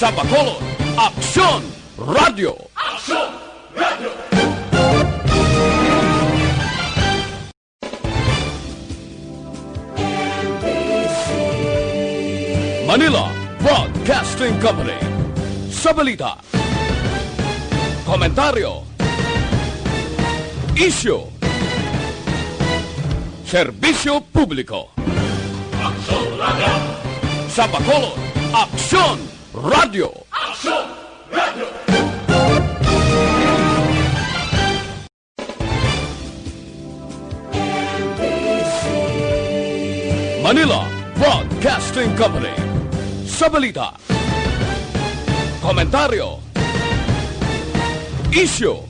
Sa Bacolod, Aksyon Radio! Aksyon Radio! Manila Broadcasting Company. Sa balita, komentaryo, isyu, serbisyo publiko. Aksyon Radio! Sa Bacolod, Aksyon Radio! Aksyon Radio! Manila Broadcasting Company. Sa balita, komentaryo, isyu,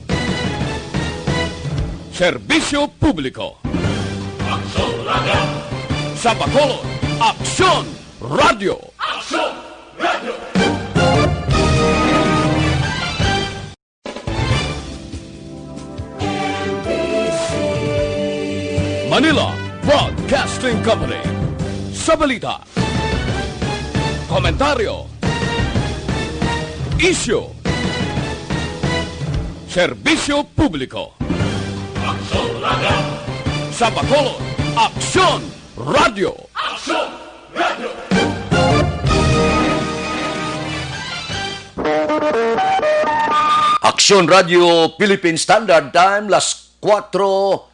serbisyo publiko. Aksyon Radio! Sa Bacolod, Aksyon Radio! Aksyon Radio! Manila Broadcasting Company. Sa balita, komentaryo, isyu, serbisyo publiko. Aksyon Radio! Sa Bacolod, Aksyon Radio! Aksyon Radio! Aksyon Radio Philippine Standard Time, las 4:45.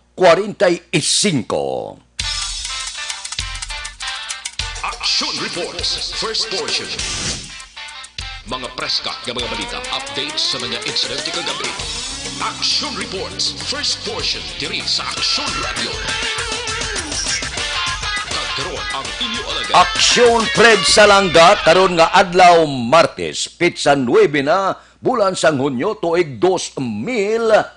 Action Reports, first portion. Mga preska ng mga balita, updates sa mga insidente kagabi. Action Reports, first portion, diri sa Action Radio. Karon ang inyo alagad. Aksyon Fred Salangga karon nga adlaw Martes, pitsa 9 na bulan sang Hunyo tuig 2020.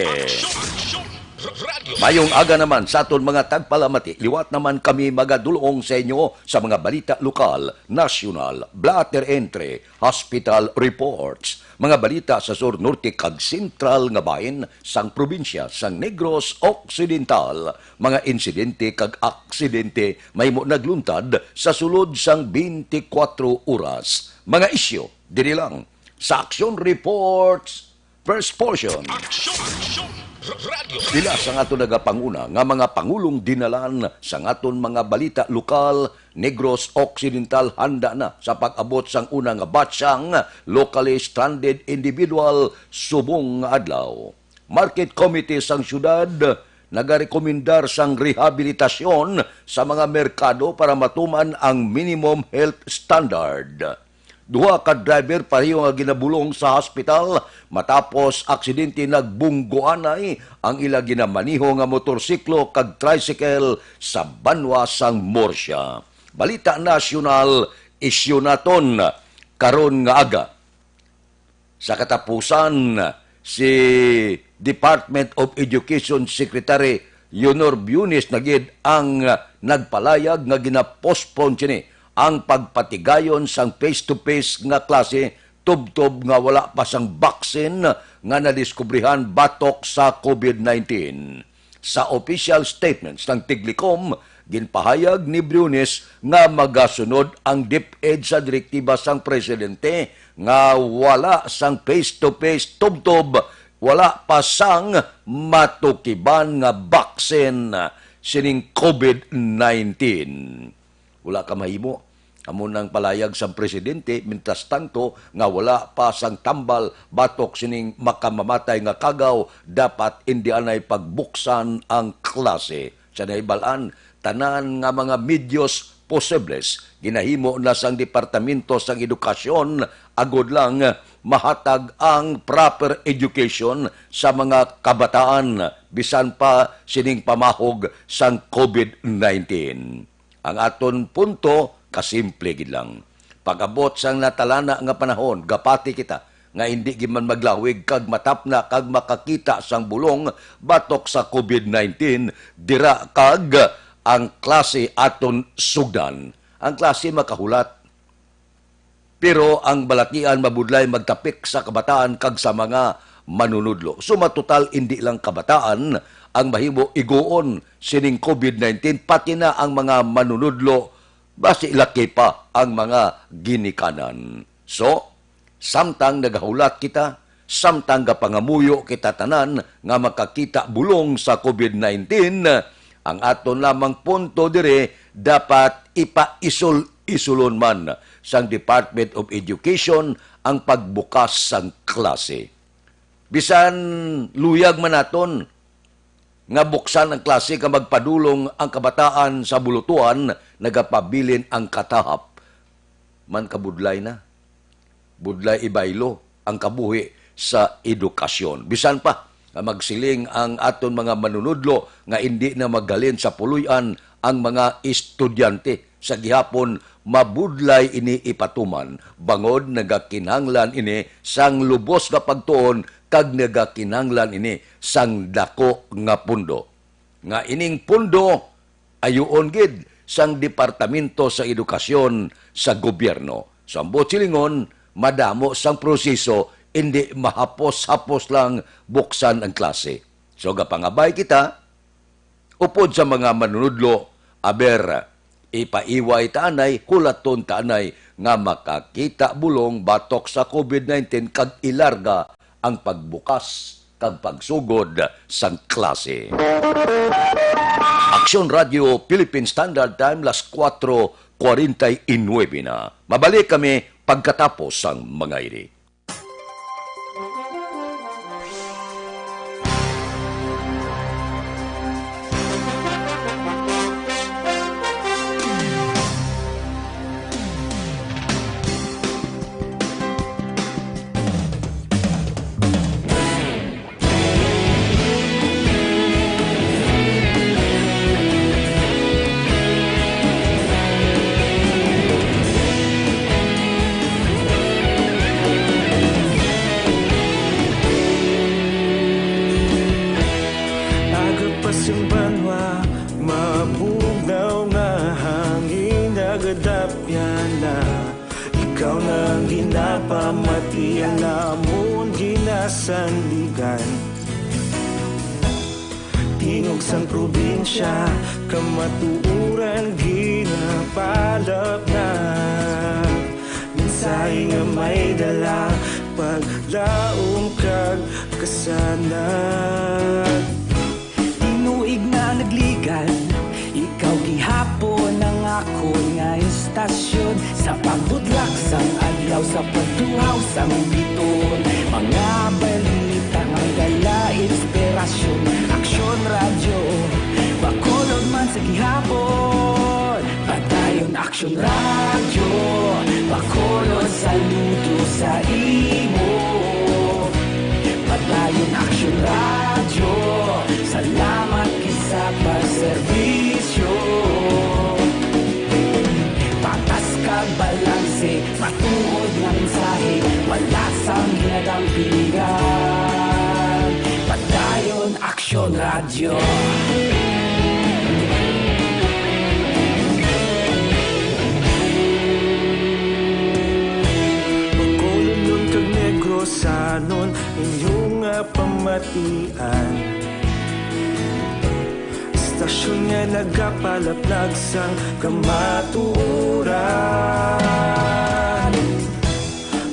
Action Radio. Mayong aga naman sa aton mga tagpalamati, liwat naman kami magadulong sa inyo sa mga balita lokal, nasyonal, blatter entry, hospital reports, mga balita sa sur, norte kag sentral nga bahin sang probinsya sang Negros Occidental, mga insidente kag aksidente may mo nagluntad sa sulod sang 24 oras. Mga isyu, diri lang sa Action Reports first portion. Action Radio. Sila sa nga nagapanguna nga mga pangulong dinalan sa ngaton mga balita lokal, Negros Occidental handa na sa pag-abot sang una nga batsang locally stranded individual subong nga adlaw. Market Committee sang syudad nagarekomendar sang rehabilitasyon sa mga merkado para matuman ang minimum health standard. Duha ka driver pareho nga ginabulong sa hospital matapos aksidente nagbunggoanay ang ila ginamaniho nga motorsiklo kag tricycle sa Banwa sang Morsya. Balita nasyonal, isyu naton karon nga aga. Sa katapusan, si Department of Education Secretary Leonor Buenis nagid ang nagpalayag nga gina-postpone sini ang pagpatigayon sang face-to-face nga klase tubtob nga wala pa sang baksin nga nadiskubrihan batok sa COVID-19. Sa official statements ng Tiglicom, ginpahayag ni Briones nga magasunod ang DepEd sa direktiba sang presidente nga wala sang face-to-face tubtob wala pa sang matukiban nga baksin sining COVID-19. Wala ka mahimo. Amo nang palayag sa presidente, mintas tanto nga wala pa sang tambal batok sining makamamatay nga kagaw, dapat indianay pagbuksan ang klase. Sa naibalaan, tanan nga mga medios posibles, ginahimo na sang Departamento sang Edukasyon, agod lang mahatag ang proper education sa mga kabataan, bisan pa sining pamahog sang COVID-19. Ang aton punto, kasimple gid lang. Pag-abot sang natalana nga panahon, gapati kita nga hindi giman maglawig kag matapna kag makakita sang bulong batok sa COVID-19, dira kag ang klase aton sugdan. Ang klase makahulat, pero ang balatian mabudlay magtapik sa kabataan kag sa mga manunudlo. So matutal hindi lang kabataan ang mahimo iguon sining COVID-19, pati na ang mga manunudlo, basi laki pa ang mga ginikanan. So, samtang nagahulat kita, samtang gapangamuyo kita tanan nga makakita bulong sa COVID-19, ang aton lamang punto dire dapat ipa-isulon man sang Department of Education ang pagbukas sang klase. Bisan luyag man naton nga buksan ang klase ka magpadulong ang kabataan sa bulutuan, nagapabilin ang katahap, man kabudlay na. Budlay ibaylo ang kabuhi sa edukasyon. Bisan pa, nga magsiling ang aton mga manunudlo nga hindi na maggalin sa puluyan ang mga estudyante. Sa gihapon, mabudlay ini ipatuman, bangod nagakinanglan ini sang lubos nga pagtuon, kag nagakinanglan ini sang dako nga pundo. Nga ining pundo, ayuon gid sang Departamento sa Edukasyon sa gobyerno. Sambot silingon, madamo sang proseso, hindi mahapos-hapos lang buksan ang klase. So, gapangabay kita, upod sa mga manunudlo, aber, ipaiway taanay, hulaton taanay, nga makakita bulong batok sa COVID-19 kag ilarga ang pagbukas kag pagsugod sang klase. Aksyon Radio Philippine Standard Time, las 4:49 na. Mabalik kami pagkatapos ang mga ini. Tingog sang probinsya, kamatuuran ginapalap na. Minsay nga may dala, paglaom kag kasanag. Tinuig na nagligan, ikaw gihapon ang ako nga istasyon. Sa pagbudlak sang adlaw, sa pagtuhaw sang biton. Mga balita nga gala, inspirasyon. Aksyon radyo, bakolod man sa gihapon. Padayon aksyon radyo, bakolod saludo sa imo. Padayon aksyon radyo, salamat kisa pagserbisyo. Patas kag balanse, matuod nga mensahe, wala sang ginadang piligan. Padayon aksyon radyo. Pagkulunod kag Negrosanon, inyong nga pamatian. Istasyon nga nagapalaplag sang kamatuuran.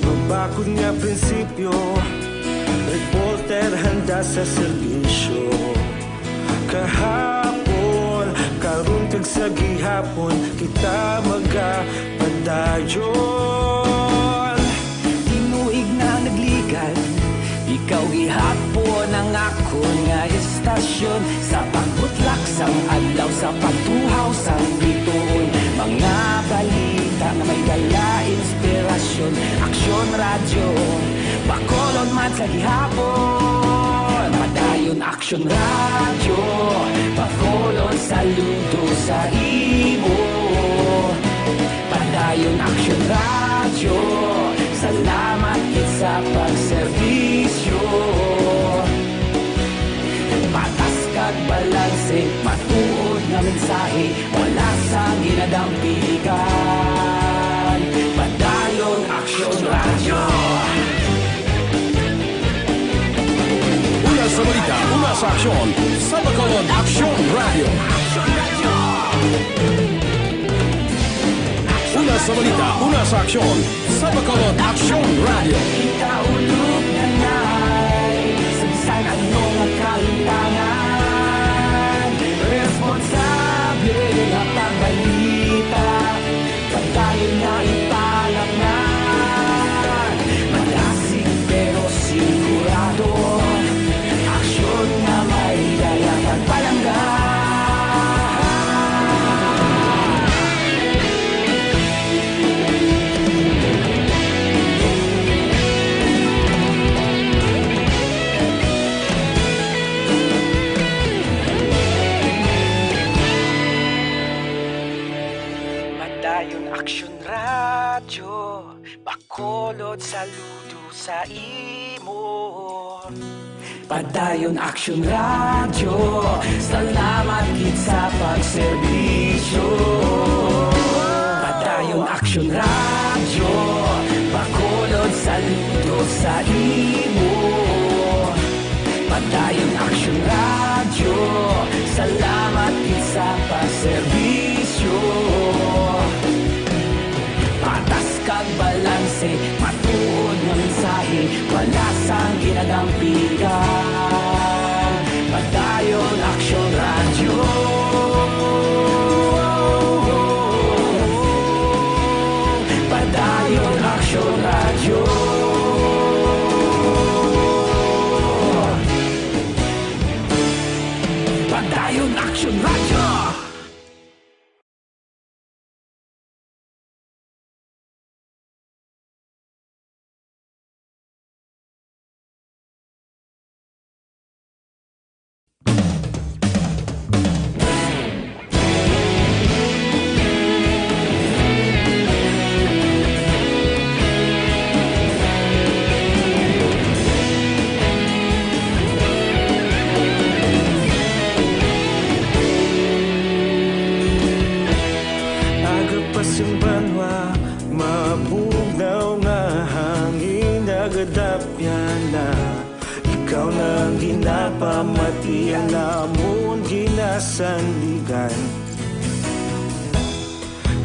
Mabakod nga prinsipyo, reporter handa sa serbisyo. Kahapon, karon kag sa gihapon, kita magapadayon. Tinuig na nagligan, ikaw gihapon ang ako nga istasyon. Sa pagbutlak sang adlaw, sa pagtuhaw sang biton. Mga balita na may dala, inspirasyon. Aksyon radyo, bakolod man sa gihapon. Padayon aksyon radyo, bakolod saludo sa imo. Padayon aksyon radyo, salamat kit sa pagserbisyo. Patas kag balanse, matuod nga mensahe, wala sa ginadang piligan. Padayon aksyon radyo. Una sa balita, una sa aksyon, sa Bacolod Aksyon Radio. Una sa balita, una sa aksyon, sa Bacolod Action Radio. Ikaulog na na'y sabisan anong kahintangan. Responsable na pagbalita, katayo na ipalaknan. Malasig pero sigurado, aksyon na may dalang pagpalanggan. Madayon Aksyon Radyo, Bacolod saludo sa imo. Padayon Aksyon Radyo, salamat gid sa pagserbisyo. Padayon Aksyon Radyo, Bacolod saludo sa imo. Padayon Aksyon Radyo, salamat gid sa pagserbisyo. Patas kag balanse, matuod nga mensahe, wala sang ginadampigan. Padayon Aksyon Radyo. Padayon Aksyon Radyo. Padayon Aksyon Radyo. Agapasang banwa, mabugnaw nga hangin nagadapyan na. Ikaw na ginapamatian namon ginasandigan.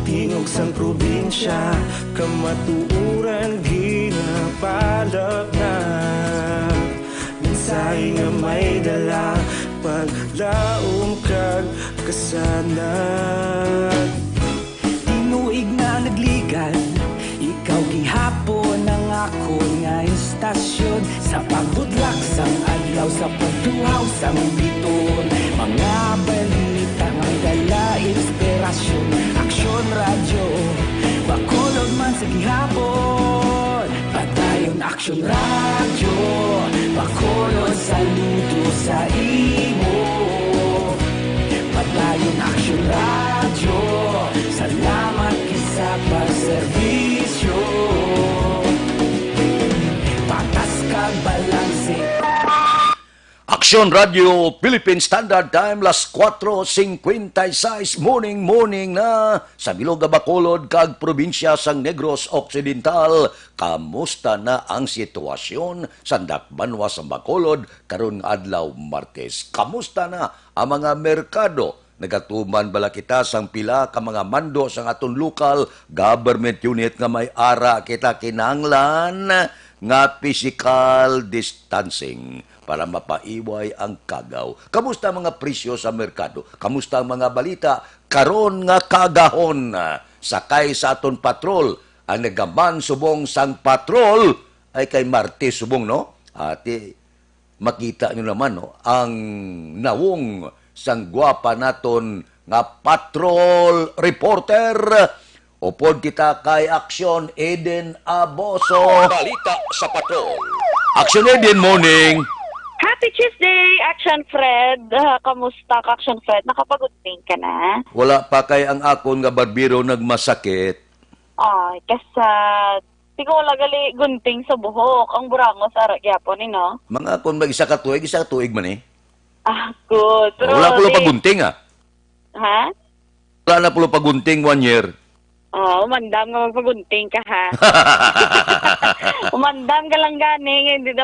Tingog sang probinsya, kamatuuran ginapalak na. Mensahe nga may dala, paglaom kag kasanag. Tinuig na nagligan, ikaw gihapon ang ako nga istasyon. Sa pagbudlak sang adlaw, sa pagtuhaw sang biton, mga balita may dala inspirasyon. Aksyon Radyo, Bacolod man sa gihapon. Padayon Aksyon Radyo, Bacolod saludo sa imo. Padayon Aksyon Radyo, salamat sa pagserbisyo. Patas kag balanse. Aksyon Radio Philippine Standard Time, las 4:56 morning na sa Biloga, Bacolod kag probinsya sang Negros Occidental. Kamusta na ang sitwasyon sa Dakbanwa sa Bacolod karon nga adlaw Martes? Kamusta na ang mga merkado? Nagatuman bala kita sang pila ka mga mando sang aton local government unit nga may ara kita kinahanglan nga physical distancing para mapaiway ang kagaw. Kamusta ang mga presyo sa merkado? Kamusta ang mga balita? Karon nga kagahon sakay sa aton patrol. Ang nagaman subong sang patrol ay kay Martes subong, no? Ati makita nyo naman, no? Ang nawong sang gwapa naton nga patrol reporter. Upod kita kay Aksyon Eden Aboso. Balita sa patrol. Aksyon Eden, morning. Happy Tuesday, Action Fred. Kamusta ka, Action Fred? Nakapag-gunting ka na? Wala pa kay ang akon nga barbero nagmasakit. Ay, kasat. Di ko wala gali gunting sa buhok. Ang burangos, aragyapon, no? Mga akon mag-isa ka tuig man eh. Ah, good. Pero Wala pulo pagunting ah. Ha? Wala na pulo pagunting 1 year. Oh, umandam nga magpagunting ka, ha? Umandam ka lang gani. Hindi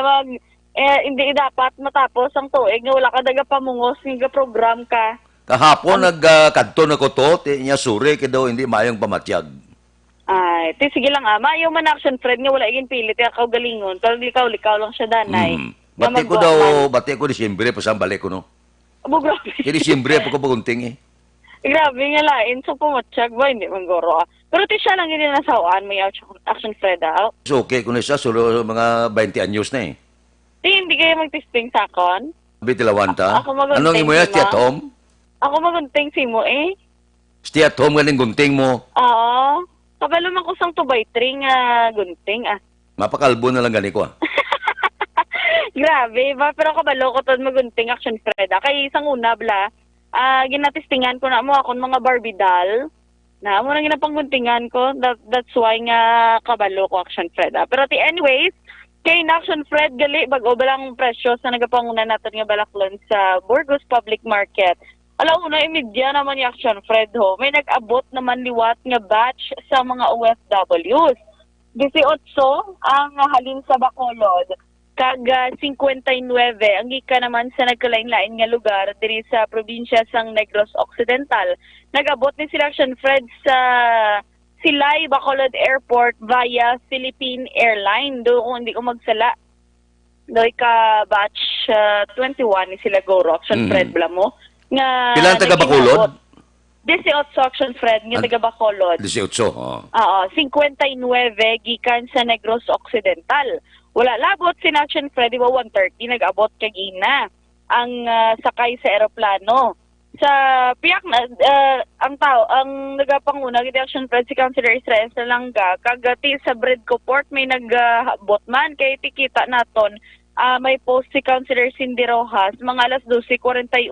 dapat matapos ang tuig nga wala ka daga pamungos nga program ka. Kahapon nagkadto na ko to, niya suri kay daw hindi mayong pamatyag. Ay, ti sige lang maayo man action Fred nga wala igin pilit ya kaugalingon. Pero likaw lang siya danay. Nga Bati ko magwa daw, man. bati ko Disyembre pa sa balik ko, no? Abo, grabe. Kaya Disyembre pa ko pagunting, eh. Grabe nga lain. So, pumatsyag ba? Hindi man goro. Pero ti siya lang yun yung nasawaan. May action Fred, ah. So, okay ko na siya, solo mga 20 anyos na, eh. Ti, hindi kayo mag-testing sa akon? Bitilawanta. Ako magunting, Anong imo ya, di ba? stay at home? Ako magunting si mo, eh. Stay at home galing gunting mo. Oo. Kabalo man ko sang 2x3 nga gunting, ah. Mapakalbo na lang gani ko, ah. Grabe ba? Pero kabalo ko to magunting action Fred. Kay isang una bla, ginatestingan ko na mo akong mga Barbie doll. Na mo nang ginapangguntingan ko. That's why nga kabalo ko action Fred. Pero anyways, kay na action Fred gali bag-o balang presyo sa nagapanguna natin nga balaklon sa Burgos Public Market. Alauna imidya naman yung action Fred ho. May nag-abot naman liwat nga batch sa mga OFWs. 18 ang halin sa Bacolod. Kag 59 ang gika naman sa nagkalain-lain nga lugar diri sa probinsya sang Negros Occidental. Nag-abot ni sila action Fred sa Silay Bacolod Airport via Philippine Airline. Do kung hindi ko magsala. Doy ka batch 21 ni sila Goro action Fred bla mo. Nga Ilan taga Bacolod? 18 action Fred nga taga Bacolod. 18, oh. Oo, 59 gikan sa Negros Occidental. Wala labot si Action Freddy wa 130 nag-abot kagina ang sakay sa eroplano. Sa piyak na ang nagapanguna gid Action Fred si Councilor Israel Salanga kagati sa Bredco Port may nagbot man kay tikita naton may post si Councilor Cindy Rojas mga alas 12:41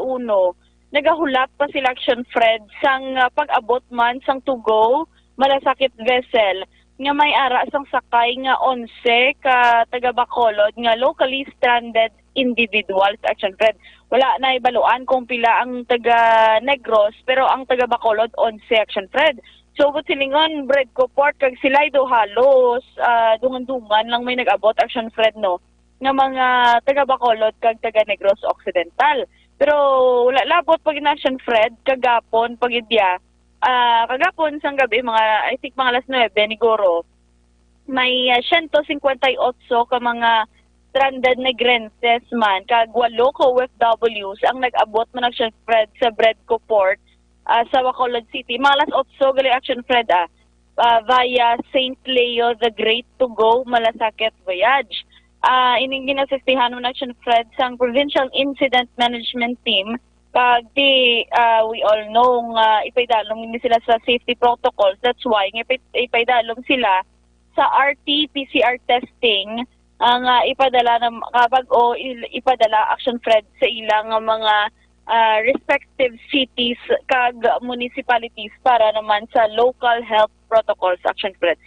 nagahulap pa si Action Fred sang pag-abot man sang to-go malasakit vessel nga may ara sang sakay nga 11 ka taga Bacolod nga locally stranded individuals action Fred. Wala na ibaluan kung pila ang taga Negros pero ang taga Bacolod 11 action Fred. So but silingon Bredco Port kag sila'y do halos dungan-dungan lang may nag-abot action Fred no nga mga taga Bacolod kag taga Negros Occidental. Pero wala labot pag action Fred kagapon pagidya kagapon sang gabi mga I think mga alas 9 ni Goro may 158 ka mga stranded negrenses man kag 8 ka OFWs ang nag-abot man action Fred sa Bredco Port sa Bacolod City mga alas 8 gali action Fred via St. Leo the Great to go Malasakit voyage. Ining ginasistihan ng action Fred sang Provincial Incident Management Team kag we all know nga ipaydalom ni sila sa safety protocols. That's why nga ipaydalom sila sa RT-PCR testing ang ipadala ng kapag ipadala action Fred sa ilang mga respective cities kag municipalities para naman sa local health protocols action Fred.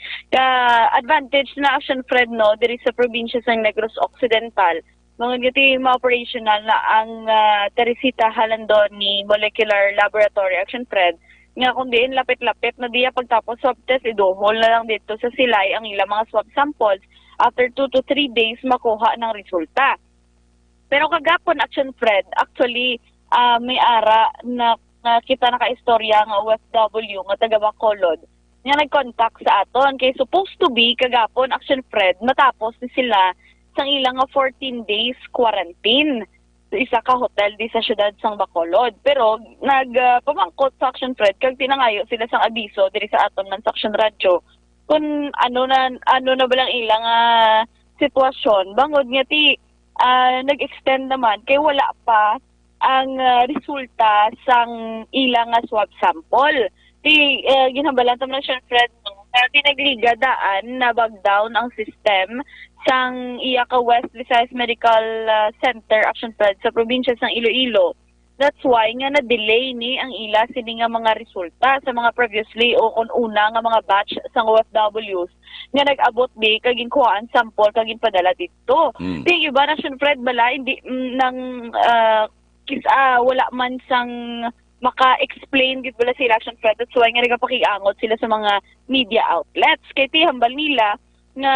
Advantage na action Fred no diri sa probinsya sa Negros Occidental mga giti ma-operational na ang Teresita Halandoni Molecular Laboratory action Fred nga kung diin lapit-lapit na diya pagtapos swab test iduhol na lang dito sa Silay ang ilang mga swab samples after 2 to 3 days makuha ng resulta. Pero kagapon action Fred actually may ara na kita naka-istorya nga OFW nga taga Bacolod nga nag-contact sa aton kay supposed to be kagapon action Fred matapos ni sila sang ilang 14 days quarantine sa isa ka hotel di sa syudad sang Bacolod. Pero nagpamangkot sa action Fred kag tinangayo sila sang abiso diri sa aton man sa Action Radio kung ano na balang ilang sitwasyon bangod nga ti nag-extend naman kay wala pa ang resulta sang ilang swab sample. Ti ginhambalan ta man Action Fred ti nagligadaan na bag down ang system sang iya ka West Visayas Medical Center action Fred sa probinsya sang Iloilo. That's why nga na-delay ni ang ila sini nga mga resulta sa mga previously o kung una nga mga batch sang OFWs nga nag-abot di kaging kuhaan sample kaging padala dito. Di iba na Fred bala hindi nang wala man sang maka-explain gid bala sila action Fred. That's why nga nagapakiangot sila sa mga media outlets kay ti hambal nila nga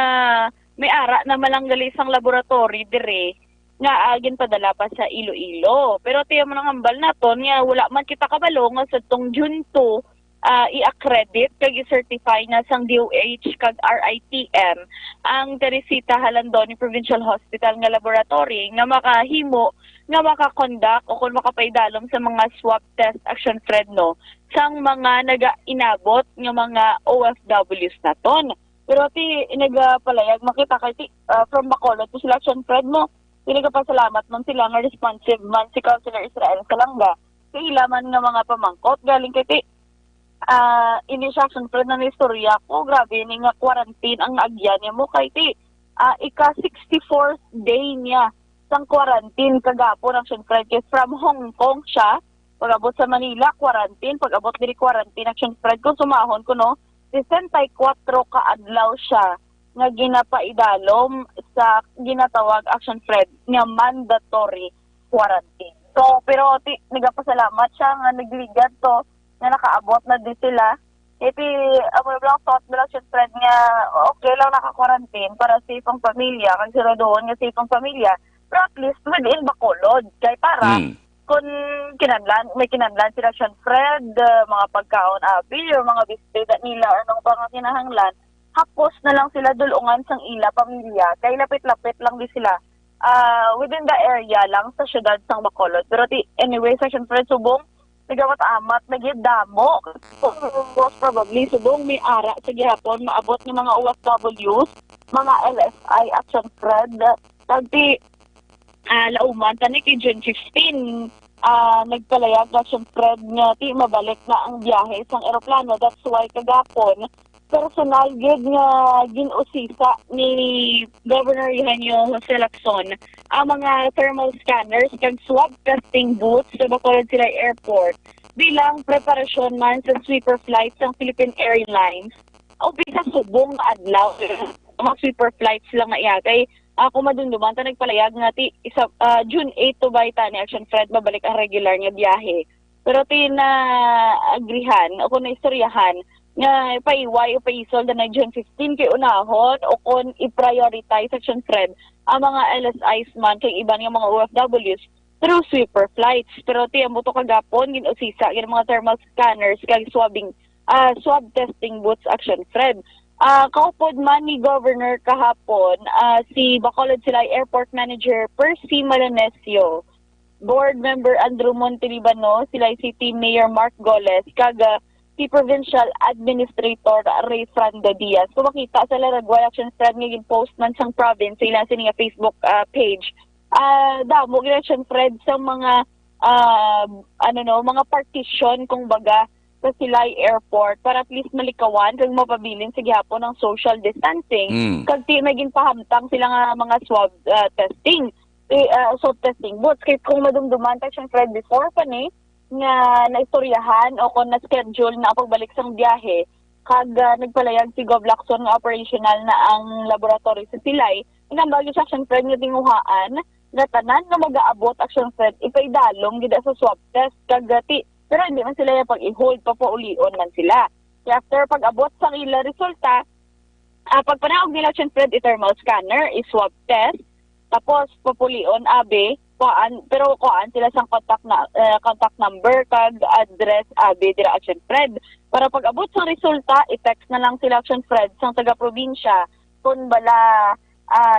may ara na malanggali sang laboratory dire nga agin padala pa sa Iloilo. Pero tiyan mo nang hambal naton nga wala man kita kabalo nga sa tong June 2 i-accredit kag i-certify na sang DOH kag RITM ang Teresita Halandoni Provincial Hospital nga laboratory nga makahimo nga makakonduct o kung makapaidalom sa mga swab test action Fred no sang mga naga-inabot nga mga OFWs naton. Pero ti nagapalayag makita kay from Bacolod to sila action Fred no. Pinagapasalamat man sila nga responsive man si Councilor Israel Salanga. Kay ilaman nga mga pamangkot galing kay initiation Fred na istorya ko, grabe ni nga quarantine ang agyan niya mo kay ika 64th day niya sang quarantine kagapon action Fred kay from Hong Kong siya pag-abot sa Manila quarantine, pag-abot diri quarantine action Fred ko sumahon ko no 64 ka adlaw siya nga ginapaidalom sa ginatawag action Fred nga mandatory quarantine. So pero nagapasalamat siya nga nagligad to na nakaabot na di sila. Iti, amo lang thought lang siya Fred nga okay lang naka-quarantine para safe ang pamilya, kag sila doon nga safe ang pamilya. Pero at least within Bacolod. Kaya para kung may kinanlan sila siya Fred, mga pagkaon abi o mga bisita nila anong pang kinahanglan, hapos na lang sila dulungan sang ila pamilya. Kaya lapit-lapit lang di sila within the area lang sa syudad sang Bacolod. Pero anyway, sa siya Fred subong nagawat-amat, nagidamo. Most probably, subong may ara sa gihapon, maabot ng mga OFWs, mga LSI action Fred. Tagti, lauman, tani kay June 15, nagpalayag action Fred nga ti mabalik na ang biyahe sang eroplano. That's why kagapon, personal gid nga ginusisa ni Governor Eugenio Jose Lacson ang mga thermal scanners kag swab testing booths sa Bacolod Silay Airport bilang preparasyon man sa sweeper flights ng Philippine Airlines. O bisa subong adlaw mga sweeper flights lang na iya kay ako madunduman ta nagpalayag nga ti June 8 to by tani action Fred mabalik ang regular nga biyahe. Pero na agrihan o kung naistoryahan nga paiway o paisol na June 15 kay unahon o kung i-prioritize action Fred ang mga LSIs man kay iba nga mga OFWs through sweeper flights. Pero ang buto kagapon ginusisa yung mga thermal scanners kag swab testing booths action Fred. Kaupod man ni Governor kahapon si Bacolod Silay Airport Manager Percy Malanesio, Board Member Andrew Montelibano, sila City Mayor Mark Goles, kag si Provincial Administrator Ray Frando Diaz. Kung makita sa Laragway Action Fred nga post man sang province sa ilang sininga Facebook page. Damo Action Fred sa mga mga partition kung baga sa Silay Airport para at least malikawan kag mapabilin sa gihapon ng social distancing. Kag maging pahamtang sila nga mga swab testing. Swab testing booths. Kaya kung madumduman Action Fred before pa ni nga naistoryahan o kung na-schedule na pagbalik sang biyahe kag nagpalayag si Gov Lacson nga operational na ang laboratory sa Silay inambagi sa action Fred nga tinguhaan nga tanan nga mag-aabot action Fred ipaidalom gid sa swab test kag pero hindi man sila pag-i-hold papaulion man sila. Kaya after pag-abot sang ila resulta pagpanaog nila action Fred thermal scanner swab test tapos papulion abe pero kuan sila sang contact number kag address abi dira action Fred para pag-abot sa resulta i-text na lang sila action Fred sang taga-probinsya kung bala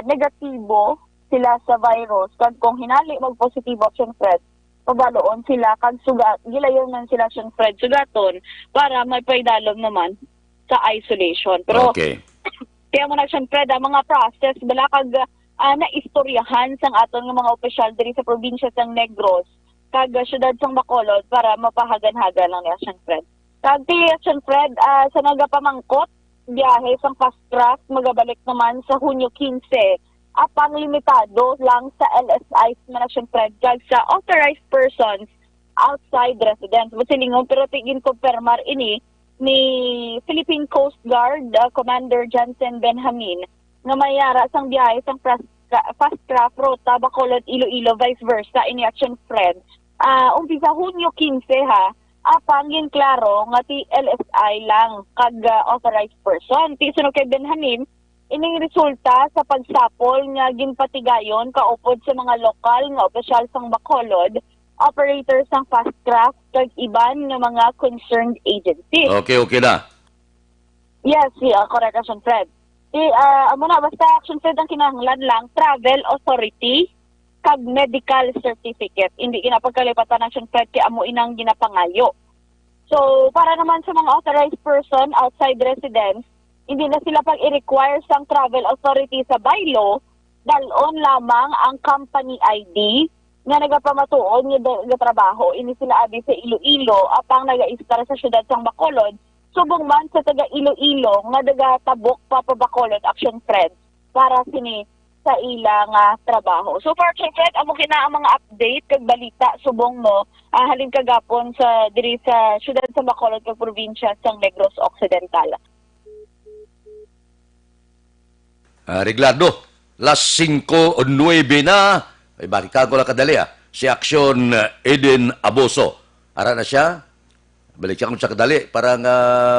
negatibo sila sa virus kag kung hinali mag-positibo action Fred pabaloon sila kag sugat gilayon man sila action Fred sugaton para may paidalom naman sa isolation. Pero kaya mo na action Fred ang mga process bala kag naistoryahan sang aton nga mga opisyal diri sa probinsya sang Negros kag syudad sang Bacolod para mapahagan-haga lang ni Action Fred. Kag ti Action Fred sa nagapamangkot biyahe sang fast track magabalik naman sa Hunyo 15 apang limitado lang sa LSIs man Action Fred kag sa authorized persons outside residence. Masilingon pero tigin kumpirmar ini ni Philippine Coast Guard Commander Jansen Benjamin nga mayara sang biyahe sang fast craft rota Bacolod Iloilo vice versa ini Action Fred umpisa Hunyo 15 ha apang gin klaro nga ti LSI lang kag authorized person ti sunod kay Benjamin ining resulta sa pagsapol nga ginpatigayon kaupod sa mga lokal nga opisyal sang Bacolod operators ng Fastcraft kag iban nga mga concerned agencies. Okay na. Yes, correct, Action Fred. Amo na, basta Action Fred ang kinahanglan lang, travel authority kag medical certificate. Hindi ginapagkalipatan ng Action Fred kay amo inang ginapangayo. So, para naman sa mga authorized person outside residence, hindi na sila pag i-require sang travel authority sa bylaw, dalon lamang ang company ID nga nagapamatuon nga trabaho. Ini sila abi sa Iloilo, apang naga-istar sa syudad sang Bacolod, subong man sa taga Iloilo nga nagatabok papabacolod Action Fred para sini sa ilang trabaho. So far, Action Fred, amo kina ang mga update kag balita subong mo halin kagapon sa diri sa syudad sa Bacolod kag probinsya sang Negros Occidental. Reglado, las 5:09 na. Ay, balik ko lang kadali si Action Eden Aboso. Ara na siya. Balik siya kung sa kadali para nga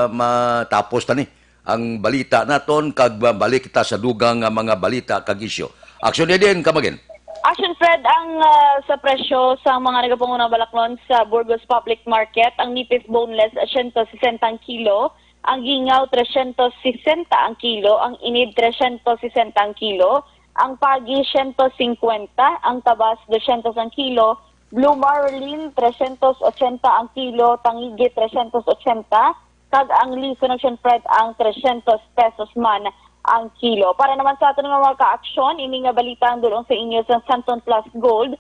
matapos ta ni ang balita naton kag balik kita sa dugang mga balita kag isyu. Action Eden, kamagin. Action Fred, ang sa presyo sa mga nagapangunang balaklon sa Burgos Public Market, ang nipis boneless 160 ang kilo, ang gingaw 360 ang kilo, ang inid 360 ang kilo, ang pagi 150, ang tabas 200 ang kilo, Blue Marlin 380 ang kilo, tangigi 380, kag ang Lison Action Fred ang 300 pesos man ang kilo. Para naman sa aton nga mga ka-aksyon, ini nga balita ang dulong sa inyo sa Santon Plus Gold,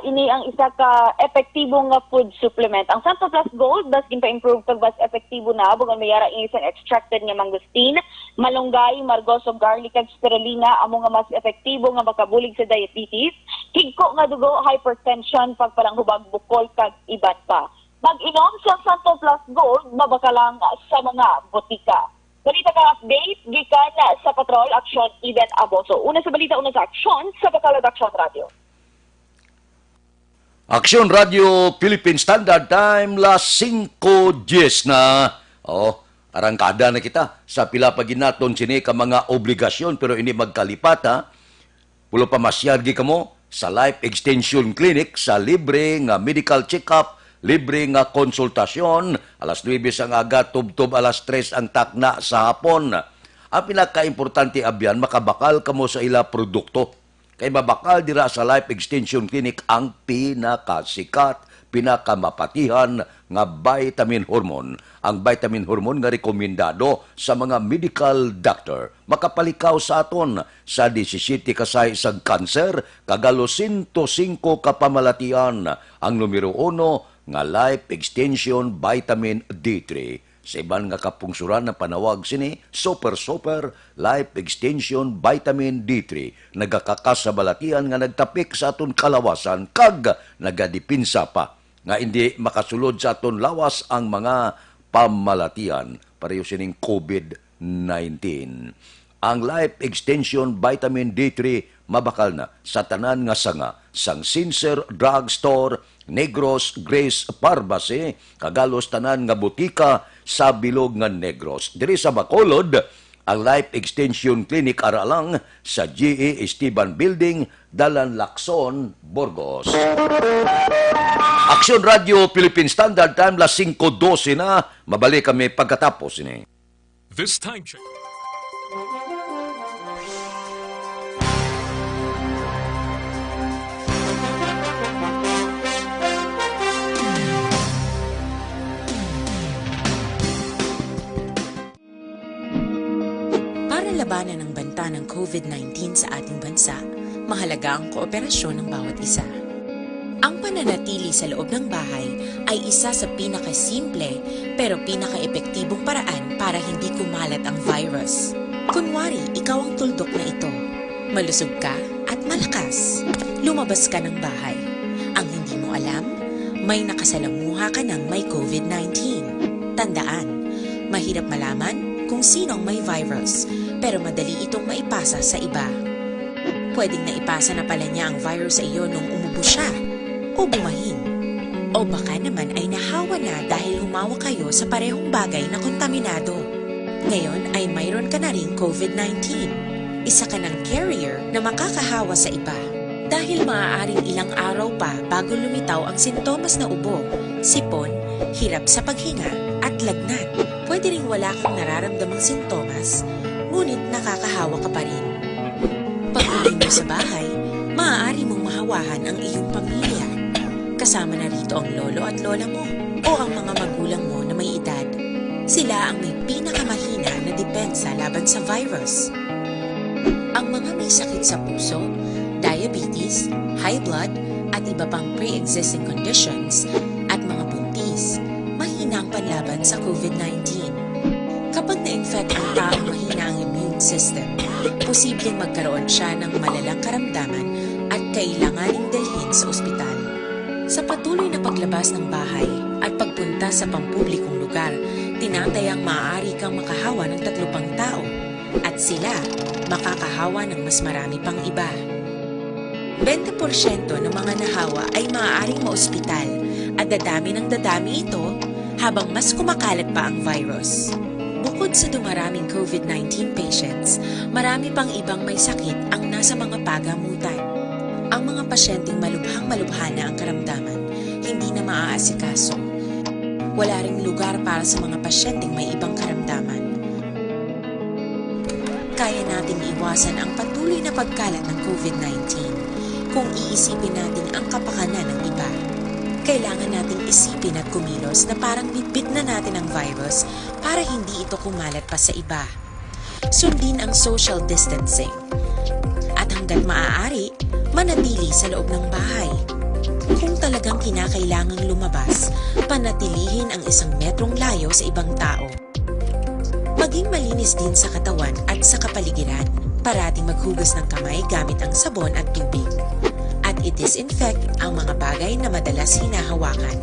ini ang isa ka epektibo nga food supplement. Ang Santon Plus Gold, bas ginpa-improve kag bas epektibo na, bugan mayara ini isang extracted nga mangustin, malunggay, margoso, garlic, kag spirulina, amo nga mas epektibo nga makabulig sa diabetes, higko nga dugo, hypertension, pagpalanghubag bukol, kag iban pa. Mag-inom sa Santon Plus Gold, mabakalang sa mga botika. Balita ka update, gikan sa Patrol Action Eden Aboso. Una sa balita, una sa aksyon sa Bacolod Action Radio. Action Radio Philippine Standard Time, las 5:10 na. Arangkada na kita sa pila pa ginaton sini ka mga obligasyon pero ini magkalipata. Pulo pa masyargi kamo sa Life Extension Clinic sa libre nga medical check-up, libre nga konsultasyon, alas 9 ang aga, tub-tub alas 3 ang takna sa hapon. Ang pinaka-importante abyan, makabakal kamo sa ila produkto. Kay mabakal dira sa Life Extension Clinic ang pinakasikat, pinakamapatihan nga vitamin hormone. Ang vitamin hormone nga rekomendado sa mga medical doctor. Makapalikaw sa aton sa 17 kasay sa kanser, kagalo 105 kapamalatian. Ang numero 1 nga Life Extension Vitamin D3. Sa iban nga kapungsuran na panawag sini, Super Life Extension Vitamin D3. Nagakakas sa balatian nga nagtapik sa aton kalawasan kag nagadipinsa pa. Nga hindi makasulod sa aton lawas ang mga pamalatian. Pareho sining COVID-19. Ang Life Extension Vitamin D3 mabakal na sa tanan nga sanga sang Sincer Drugstore, Negros Grace Pharmacy, kagalos tanan nga butika sa bilog nga Negros. Diri sa Bacolod, ang Life Extension Clinic aralang sa GE Esteban Building, Dalan Lacson, Burgos. Action Radio Philippine Standard Time, las 5:12 na. Mabalik kami pagkatapos ini. This time check. Labanan ang banta ng COVID-19 sa ating bansa, mahalaga ang kooperasyon ng bawat isa. Ang pananatili sa loob ng bahay ay isa sa pinakasimple pero pinaka-epektibong paraan para hindi kumalat ang virus. Kunwari, ikaw ang tuldok na ito. Malusog ka at malakas. Lumabas ka ng bahay. Ang hindi mo alam, may nakasalamuha ka ng may COVID-19. Tandaan, mahirap malaman kung sino ang may virus, pero madali itong maipasa sa iba. Pwedeng naipasa na pala niya ang virus sa iyo nung umubo siya o bumahin. O baka naman ay nahawa na dahil humawa kayo sa parehong bagay na kontaminado. Ngayon ay mayroon ka na ring COVID-19. Isa ka ng carrier na makakahawa sa iba. Dahil maaaring ilang araw pa bago lumitaw ang sintomas na ubo, sipon, hirap sa paghinga at lagnat. Pwede ring wala kang nararamdamang sintomas, ngunit nakakahawa ka pa rin. Pag-uwi mo sa bahay, maaari mong mahawahan ang iyong pamilya. Kasama na rito ang lolo at lola mo o ang mga magulang mo na may edad. Sila ang may pinakamahina na depensa laban sa virus. Ang mga may sakit sa puso, diabetes, high blood, at iba pang pre-existing conditions at mga buntis, mahina ang panlaban sa COVID-19. Kapag na-infect ang taong mahina ang immune system, posibleng magkaroon siya ng malalang karamdaman at kailanganing dalhin sa ospital. Sa patuloy na paglabas ng bahay at pagpunta sa pampublikong lugar, tinatayang maaari kang makahawa ng 3 pang tao at sila makakahawa ng mas marami pang iba. 20% ng mga nahawa ay maaaring maospital at dadami ng dadami ito habang mas kumakalat pa ang virus. Bukod sa dumaraming COVID-19 patients, marami pang ibang may sakit ang nasa mga pagamutan. Ang mga pasyenteng malubhang-malubha na ang karamdaman, hindi na maaasikaso. Wala ring lugar para sa mga pasyenteng may ibang karamdaman. Kaya nating iwasan ang patuloy na pagkalat ng COVID-19 kung iisipin natin ang kapakanan ng iba. Kailangan nating isipin at kumilos na parang bitbit na natin ang virus para hindi ito kumalat pa sa iba. Sundin ang social distancing. At hanggat maaari, manatili sa loob ng bahay. Kung talagang kinakailangang lumabas, panatilihin ang 1 metrong layo sa ibang tao. Maging malinis din sa katawan at sa kapaligiran. Parating maghugas ng kamay gamit ang sabon at tubig. At i-disinfect ang mga bagay na madalas hinahawakan.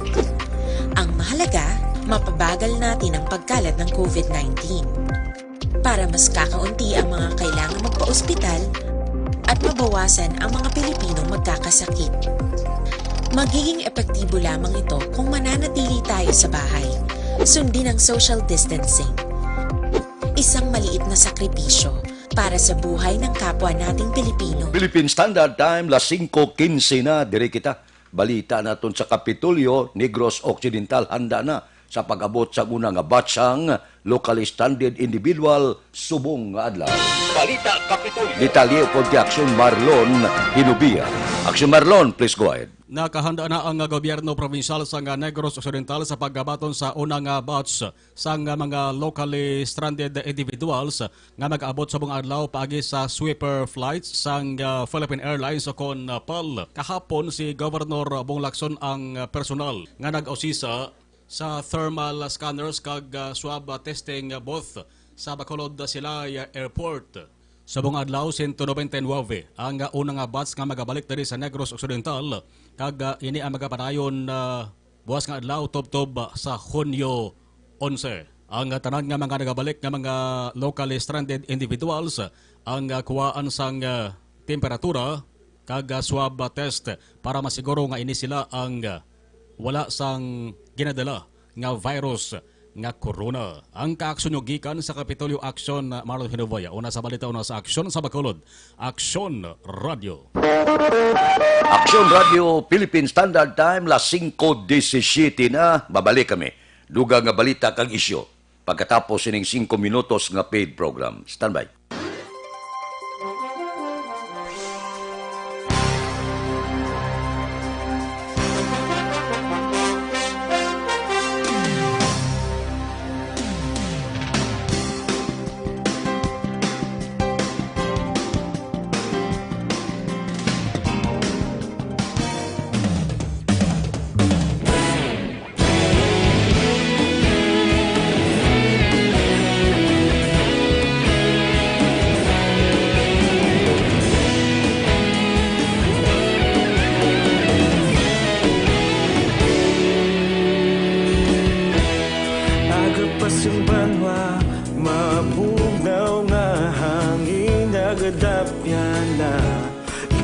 Ang mahalaga, mapabagal natin ang pagkalat ng COVID-19. Para mas kakaunti ang mga kailangang magpa-ospital at mabawasan ang mga Pilipinong magkakasakit. Magiging epektibo lamang ito kung mananatili tayo sa bahay. Sundin ang social distancing. Isang maliit na sakripisyo para sa buhay ng kapwa nating Pilipino. Philippine Standard Time, 5:15 na, dire kita. Balita naton sa Kapitolyo, Negros Occidental handa na sa pag-abot sa unang batsang locally stranded individual subong nga adlaw. Balita Kapitolyo. Detalye po di Aksyon Marlon Hinubia. Aksyon Marlon, please go ahead. Nakahanda na ang gobyerno provincial sa Negros Occidental sa paggabaton sa unang batch sa mga locally stranded individuals nga mag-abot sa buong adlaw paagi sa sweeper flights sa Philippine Airlines kon PAL. Kahapon si Governor Bong Lacson ang personal nga nag-ausisa sa thermal scanners kag swab testing both sa Bacolod Silay Airport. Sa buong adlaw, 199 ang unang batch nga magabalik diri sa Negros Occidental kag ini ang magapadayon buwas nga adlaw tob-tob sa Hunyo 11. Ang tanan nga mga nagabalik nga mga locally stranded individuals ang kuwaan sang temperatura kag swab test para masiguro nga ini sila ang wala sang ginadala nga virus nga corona. Ang kaaksyon yung gikan sa Kapitolyo Aksyon Marlon Hinubia. Una sa balita, una sa Aksyon sa Bacolod. Aksyon Radio. Aksyon Radio, Philippine Standard Time, 5:17 na. Babalik kami. Dugang nga balita kang isyo. Pagkatapos ining 5 minutos nga paid program. Standby.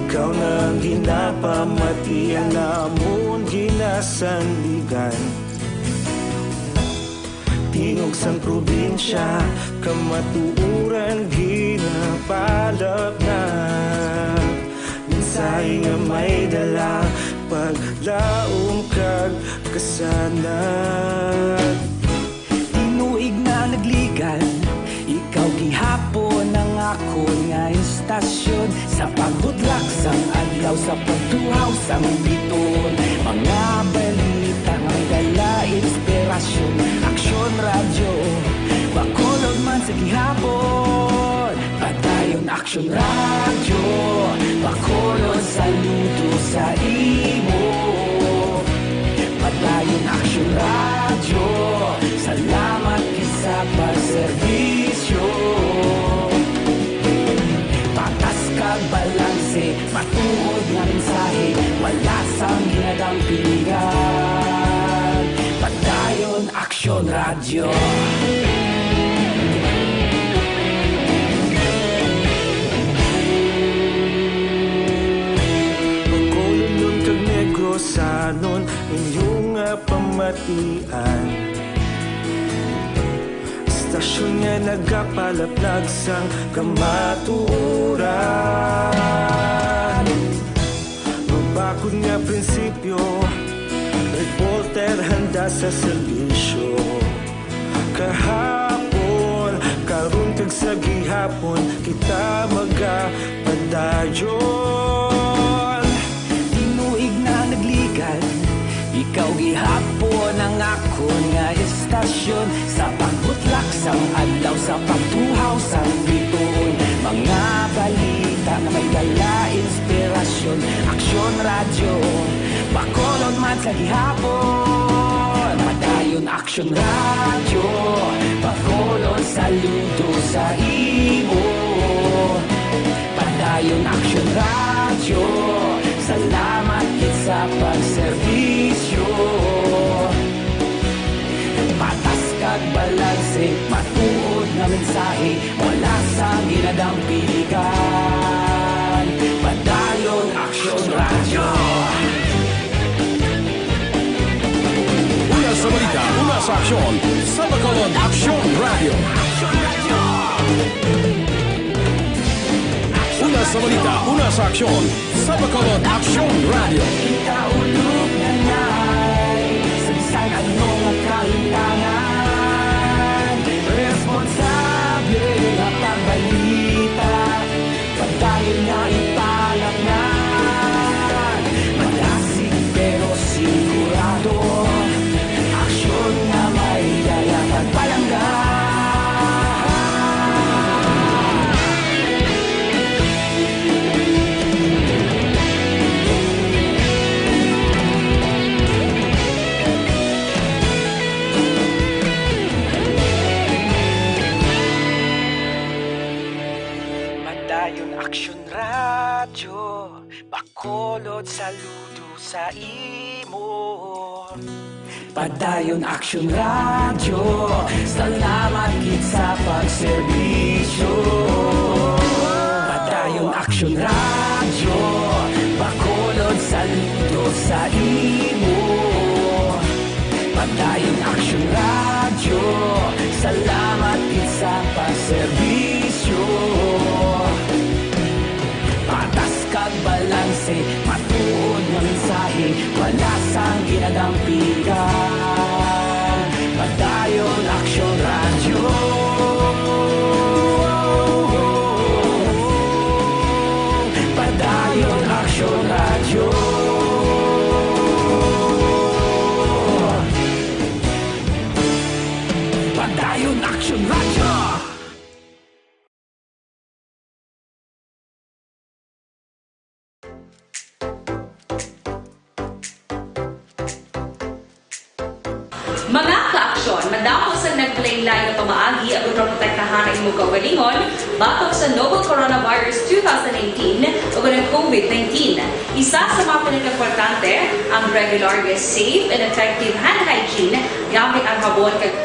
Ikaw na ginapamatian namon ginasandigan. Tingog sang probinsya kamatuuran ginapalap na. Minsay nga may dala paglaom kag kasanan. Tinuig na nagligan, ikaw gihapon ang ako nga istasyon. Sa pagbutlak sang adlaw, sa pagtuhaw sang biton, mga balita nga dala inspirasyon. Aksyon radyo, bakulog man sa gihapon. Padayon aksyon radyo, bakulog saludo sa imo. Padayon aksyon radyo, salamat sa pagserbisyo. Patas kag balanse, matuod nga mensahe, wala sang ginadampingan. Padayon aksyon radyo. Pagkulong kag Negrosanon, inyong pamatian. Stasyon nga nagapalaplag sang kamatuuran. Mabakod nga prinsipyo, reporter handa sa serbisyo. Kahapon, karon kag sa gihapon, kita magapadayon. Tinuig na nagligan, ikaw gihapon ang ako nga istasyon. Sa pagbutlak sang adlaw, sa pagtuhaw sang biton, mga balita na may dala inspirasyon. Aksyon radyo, bakolod man sa gihapon. Padayon aksyon radyo, bakolod saludo sa imo. Padayon aksyon radyo, salamat sa pagserbisyo. Patas kag balanse, matuod nga mensahe, wala sa ginadampilikan. Padayon aksyon radyo. Una sa balita, una sa aksyon, sa Bacolod Aksyon Radio. Una sa balita, una sa aksyon, sa Bacolod Aksyon Radio. Kita ulog na na'y sabisan anong ang kahintangan. Responsable na pagbalita, pagdayon na ipalaknan. Malasig pero sigurado, aksyon na may dala pagpalanggan. Padayon aksyon radyo, bakolod saludo sa imo. Padayon aksyon radyo, salamat gid sa pagserbisyo. Padayon aksyon radyo, bakolod saludo sa imo. Padayon aksyon radyo, salamat gid sa pagserbisyo. Patas kag balanse, matuod nga mensahe, wala sang ginadampigan. Padayon aksyon radyo. Padayon aksyon radyo. Padayon aksyon radyo. Mga kaaksyon, madamo sa naglaylay na pamaagi at protektahan ang imong kaugalingon batok sa novel coronavirus 2018 o ng COVID-19. Isa sa mga pinaka-importante ang regular, safe, and effective hand hygiene gamit ang habon kag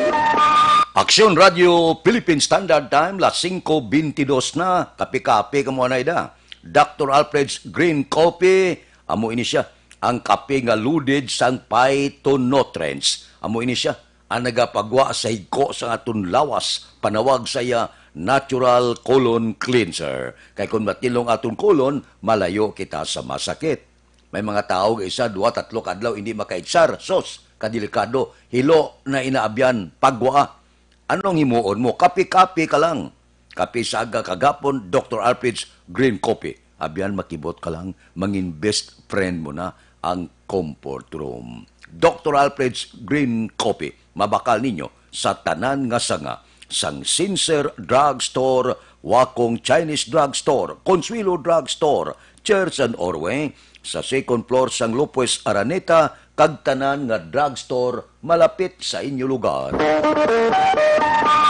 Aksyon Radio Philippine Standard Time, las 5:22 na. Kape-kape ka mo na ida. Dr. Alfred's Green Coffee, amo ini siya. Ang kape nga loaded sang phytonutrients. Amo ini siya. Ang nagapagwa sa higko sa aton lawas, panawag saya natural colon cleanser. Kay kung matilong aton colon, malayo kita sa masakit. May mga tao isa, 2, 3 kadlaw hindi makaitsar. Sos, kadelikado. Hilo na inaabyan, pagwa. Anong himuon mo? Kapi-kapi ka lang. Kapi saga kagapon, Dr. Alfred's Green Coffee. Abyan, makibot ka lang, mangin best friend mo na ang comfort room. Dr. Alfred's Green Coffee, mabakal ninyo sa tanan nga sanga, sang Sincere Drugstore, Wakong Chinese Drugstore, Consuelo Drugstore, Church and Orway, sa second floor sang Lopez Araneta, kag tanan nga drugstore malapit sa inyo lugar.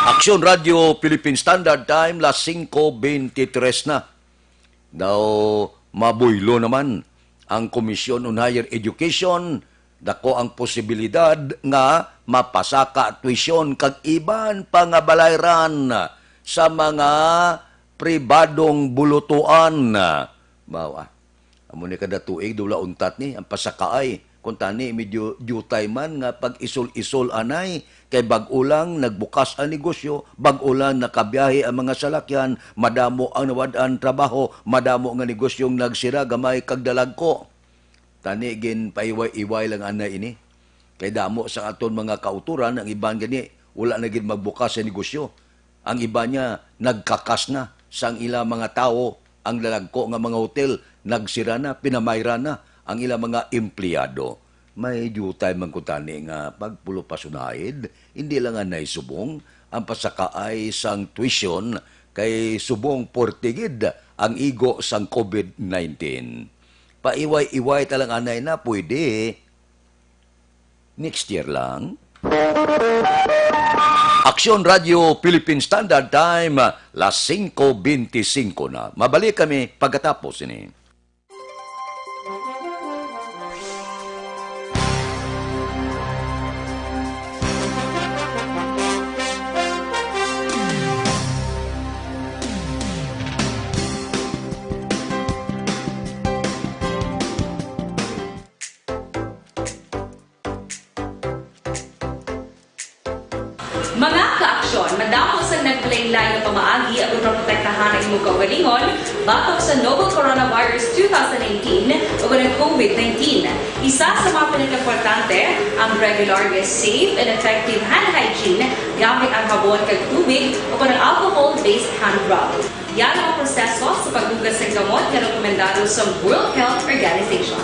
Aksyon Radio Philippine Standard Time, las 5:23 na. Daw mabuylo naman ang Komisyon on Higher Education, dako ang posibilidad nga mapasaka tuition kag iban pangabalayran sa mga pribadong bulutuan. Bawa, amo ni kada tuig dula untat ni ang pasakaay. Kung tani, medyo jutay man nga pag-isol-isol anay, kay bag-ulang nagbukas ang negosyo, bag-ulang nakabiyahe ang mga salakyan, madamo ang nawadaan trabaho, madamo nga negosyong nagsira, gamay kagdalag ko. Tani, gin paiway-iway lang anay ini. Kay damo sa aton mga kauturan, ang iban gani, wala na gin magbukas sa negosyo. Ang iba niya, nagkakas na sang ilang mga tao, ang lalagko nga mga hotel, nagsira na, pinamayra na, ang ilang mga empleyado. May jutay man kutani nga pagpulo pasunahid, hindi lang nga naisubong, ang pasakaay sang tuition kay subong portigid ang igo sang COVID-19. Paiway-iway talang anay na pwede. Next year lang. Aksyon Radio Philippine Standard Time, las 5:25 na. Mabalik kami pagkatapos ini. Mga kaaksyon, madamo sa naglaylay na pamaagi at protektahan ang imong kaugalingon batok sa novel coronavirus 2018 o ng COVID-19. Isa sa mga pinaka-importante ang regular, safe, and effective hand hygiene gamit ang habon kag tubig o ng alcohol-based hand rub. Yan ang proseso sa paghugas ng gamot na rekomendado sa World Health Organization.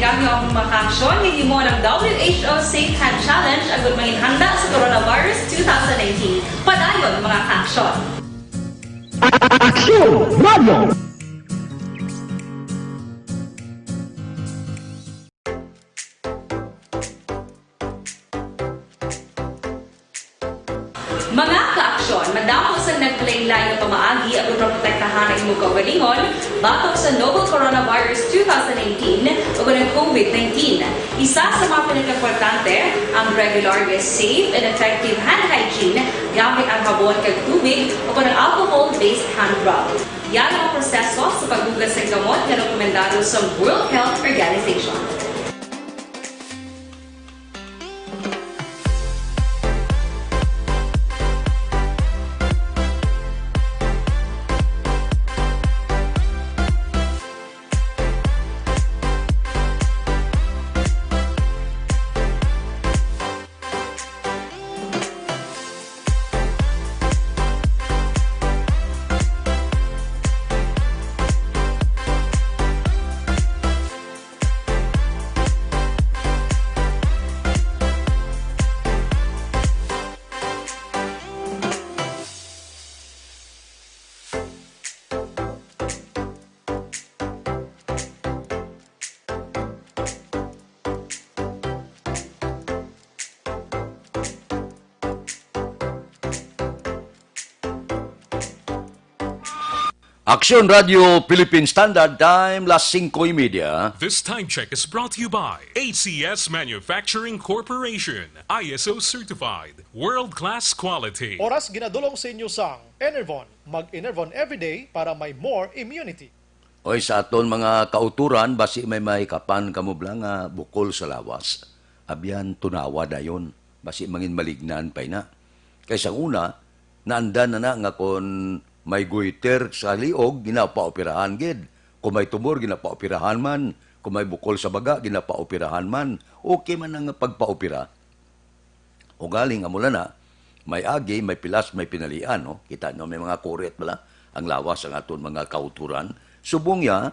Gamyo ang makaksyon, hindi mo ng WHO Safe Hand Challenge ang gulmangin handa sa coronavirus 2019. Padayon mga kaaksyon! Aksyon Radio! Mga kaaksyon, madamo sa naglaylay na pamaagi at protektahan ang imong kaugalingon batok sa novel coronavirus 2018 o ng COVID-19. Isa sa mga pinaka-importante ang regular, safe, and effective hand hygiene gamit ang habon kag tubig o ng alcohol-based hand rub. Yan ang proseso sa paghugas ng gamot na rekomendado sa World Health Organization. Aksyon Radio Philippine Standard Time, las 5:30. This time check is brought to you by ACS Manufacturing Corporation, ISO certified, world-class quality. Oras ginadulong sa inyo sang Enervon. Mag-Enervon everyday para may more immunity. Oy, sa aton mga kauturan, basi may kapan kamubla nga bukol sa lawas. Abyan, tunawa dayon. Basi mangin malignan pa na. Kaysa una, naandan na nga kung may goiter sa liog, ginapaoperahan gid. Kung may tumor, ginapaoperahan man. Kung may bukol sa baga, ginapaoperahan man. Okay man ang pagpaopera. O galing amula na, may agi, may pilas, may pinalian. No? Kita nyo, may mga kuret bala. Ang lawas ang aton mga kauturan. Subong ya,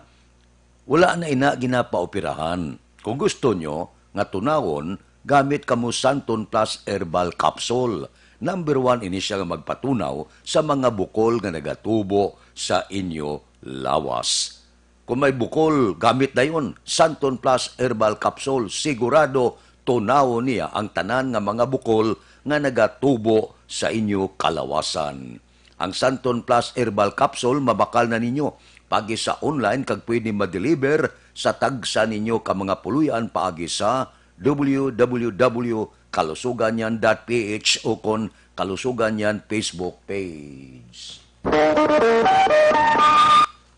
wala na ina ginapaoperahan. Kung gusto nyo, nga tunawon, gamit kamo Santon Plus Herbal Capsule. Number 1 ini siya nga magpatunaw sa mga bukol nga nagatubo sa inyo lawas. Kung may bukol, gamit na yun. Santon Plus Herbal Capsule. Sigurado, tunaw niya ang tanan nga mga bukol nga nagatubo sa inyo kalawasan. Ang Santon Plus Herbal Capsule, mabakal na ninyo. Pagi sa online, kag pwede ma-deliver sa tagsa ninyo ka mga puluyan paagi sa www.kalusuganyan.ph o kon Kalusuganyan Facebook page.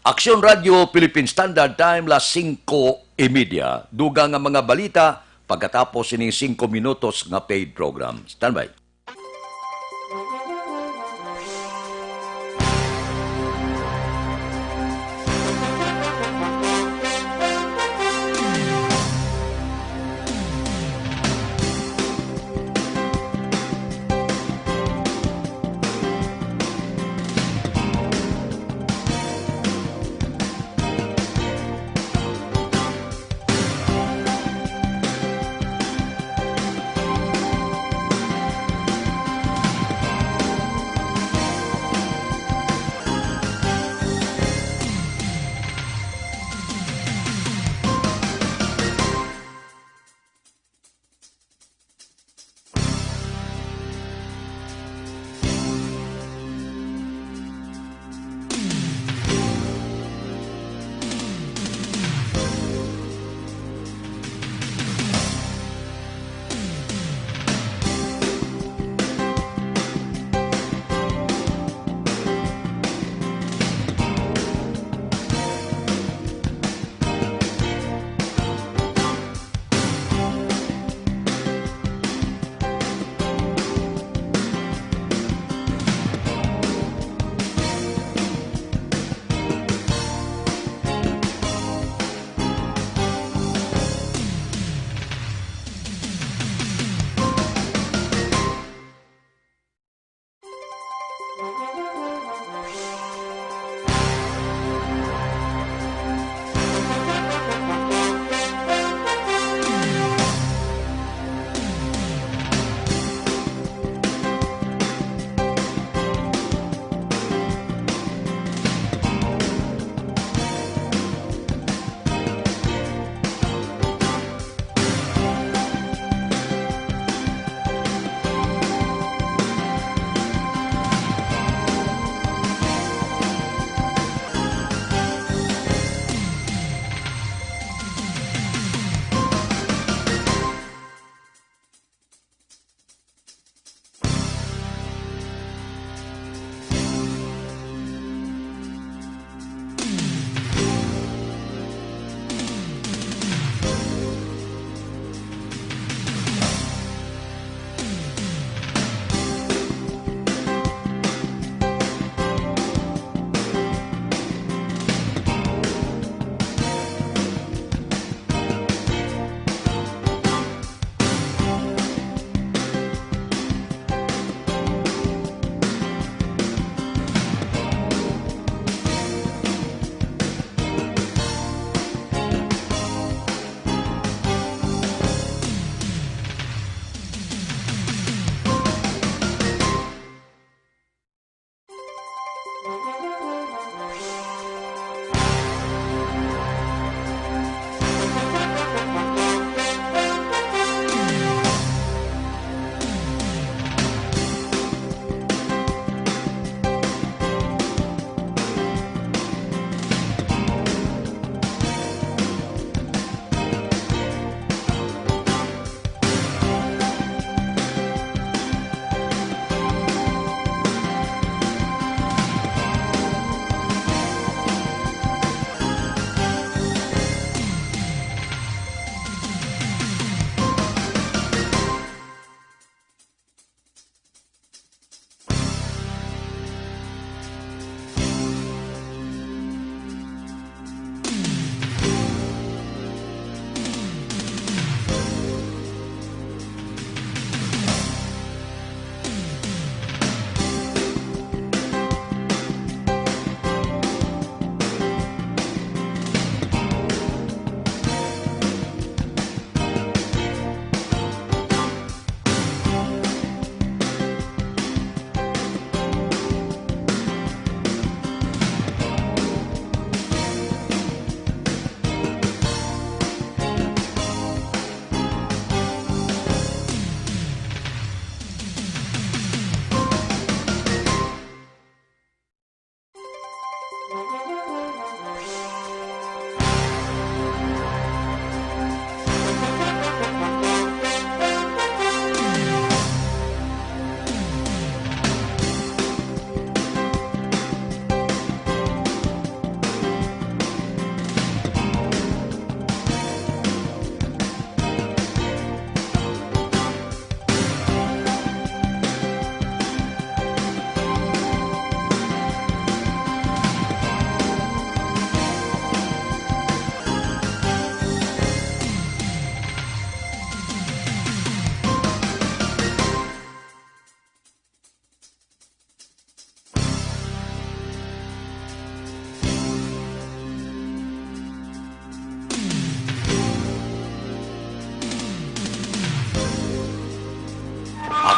Aksyon Radio Philippine Standard Time, las 5:30. Dugang nga mga balita pagkatapos ining 5 minutos nga paid program. Standby.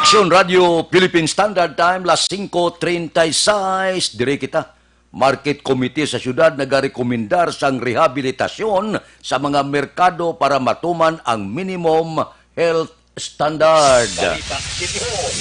Action Radio Philippine Standard Time, las 5:36. Dire kita. Market Committee sa syudad nagarekomendar sang rehabilitasyon sa mga merkado para matuman ang minimum health standard.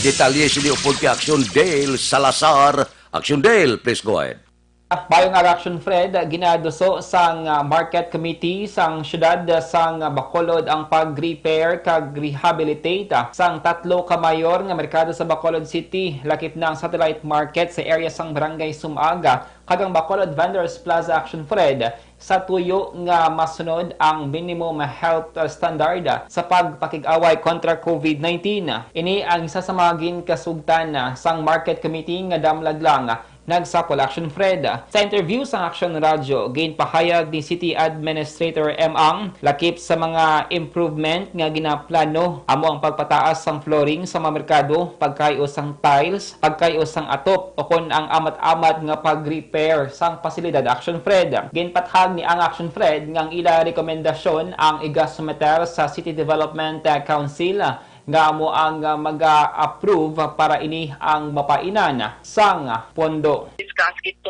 Detalye sini upod kay Action Dale Salazar. Action Dale, please go ahead. Bayo nga Action Fred, ginaduso sang Market Committee sang syudad sang Bacolod ang pag-repair kag rehabilitate sang 3 ka mayor nga merkado sa Bacolod City, lakip na ang satellite market sa area sang Barangay Sumaga kag ang Bacolod Vendors Plaza. Action Fred, sa tuyo nga masunod ang minimum health standard sa pagpakig-away kontra COVID-19. Ini ang isa sa mga kasugtan sang Market Committee nga damlag lang nagsakol. Action Fred, sa interview sa Action Radio, ginpahayag ni City Administrator Ang lakip sa mga improvement nga ginaplano amo ang pagpataas sang flooring sa mga merkado, pagkayo sang tiles, pagkayo sang atop o kon ang amat-amat nga pag-repair sang pasilidad. Action Fred, ginpathag ni ang Action Fred nga ang ila rekomendasyon ang igasumeter sa City Development Council nga mo ang mag-approve para ini ang mapainan sang pondo. Discuss ito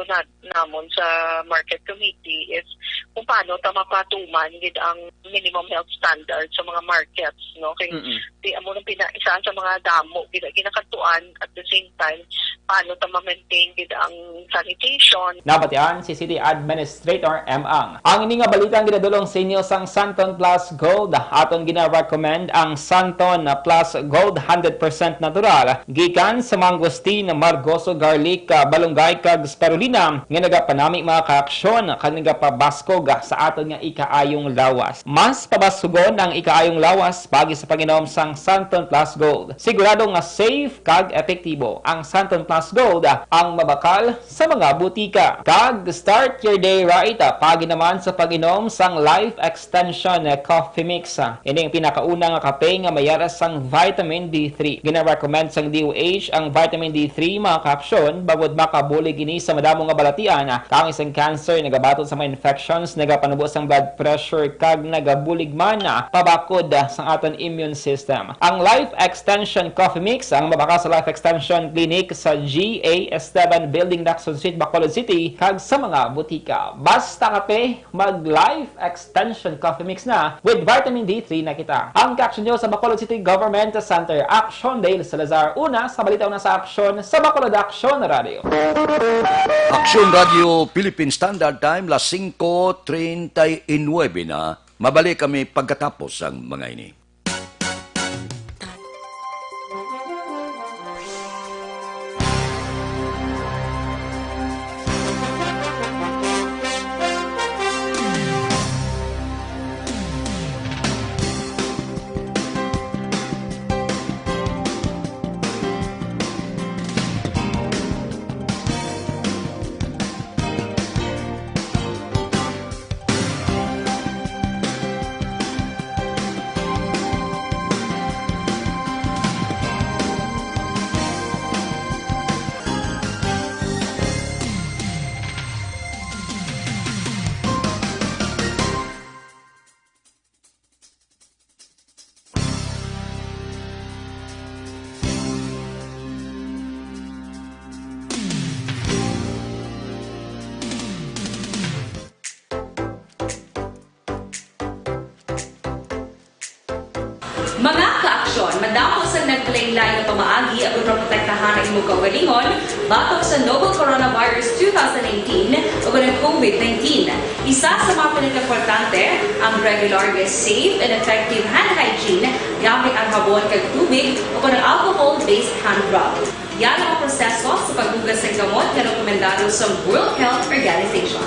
namon sa Market Committee is kung paano ta mapatuman gid ang minimum health standard sa mga markets, no? Kay di amo nang isa sa mga damo ginakatuan at the same time paano ta ma-maintain gid ang sanitation. Nabatian si City Administrator Ang. Ang ini nga balitang ginadulong sa inyo sang Santon Plus Gold, aton gina-recommend ang Santon Plus Gold 100% natural gikan sa mangosteen, margoso, garlic, balunggay kag spirulina nga nagapanami mga kaaksyon kag nagapabaskog sa aton nga ikaayong lawas. Mas pabasugon ang ikaayong lawas pagi sa pag-inom sang Santon Plus Gold. Sigurado nga safe kag epektibo ang Santon Plus Gold ang mabakal sa mga butika. Kag start your day right pagi naman sa pag-inom sang Life Extension Coffee Mix. Ini ang pinakauna nga kape nga mayara sang vitamin D3. Gina-recommend sang DOH ang vitamin D3 mga kapsyon bagod makabulig ini sa madamo nga balatian kang isang cancer, nagabaton sa mga infections, nagapanubo sang blood pressure kag nagabulig man pabakod sa aton immune system. Ang Life Extension Coffee Mix ang mabaka sa Life Extension Clinic sa GA Esteban Building, Lacson Street, Bacolod City kag sa mga butika. Basta kape, mag Life Extension Coffee Mix na with vitamin D3 na kita. Ang ka-action nyo sa Bacolod City Government Center, Action Dale Salazar. Una sa balita una sa aksyon sa Bacolod Action Radio. Action Radio Philippine Standard Time, las 5:39 na. Mabalik kami pagkatapos ang mga ini. Mga ka-aksyon, madamo sa naglaylay na pamaagi at protektahan ang imong kaugalingon batok sa novel coronavirus 2018 o ng COVID-19. Isa sa mga pinaka-importante ang regular, safe, and effective hand hygiene gamit ang habon kag tubig o ng alcohol-based hand rub. Yan ang proseso sa paghugas ng gamot na rekomendado sa World Health Organization.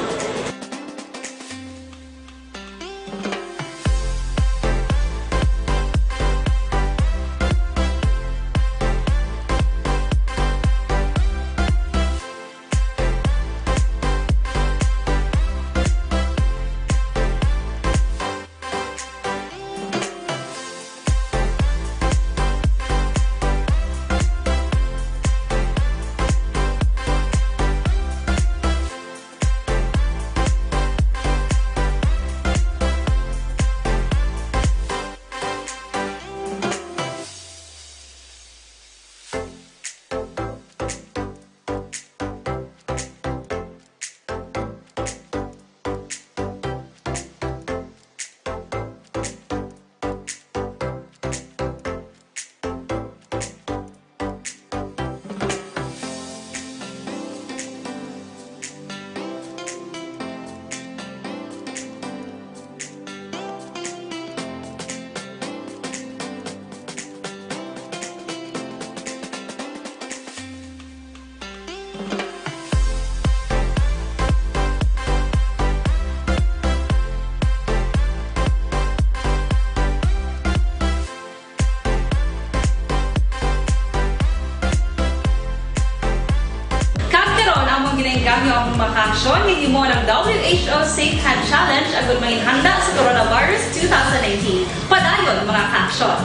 ka-aksyon, hindi mo ng WHO Safe Hand Challenge agad may handa sa Coronavirus 2019. Padayon mga ka-aksyon.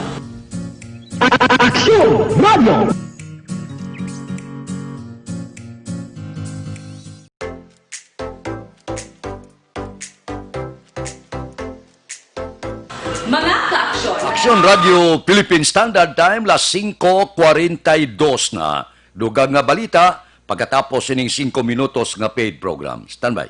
Aksyon Radio! Mga ka-aksyon. Aksyon Radio Philippine Standard Time, las 5:42 na. Dugang nga balita, pagkatapos ining 5 minutos nga paid program. Standby.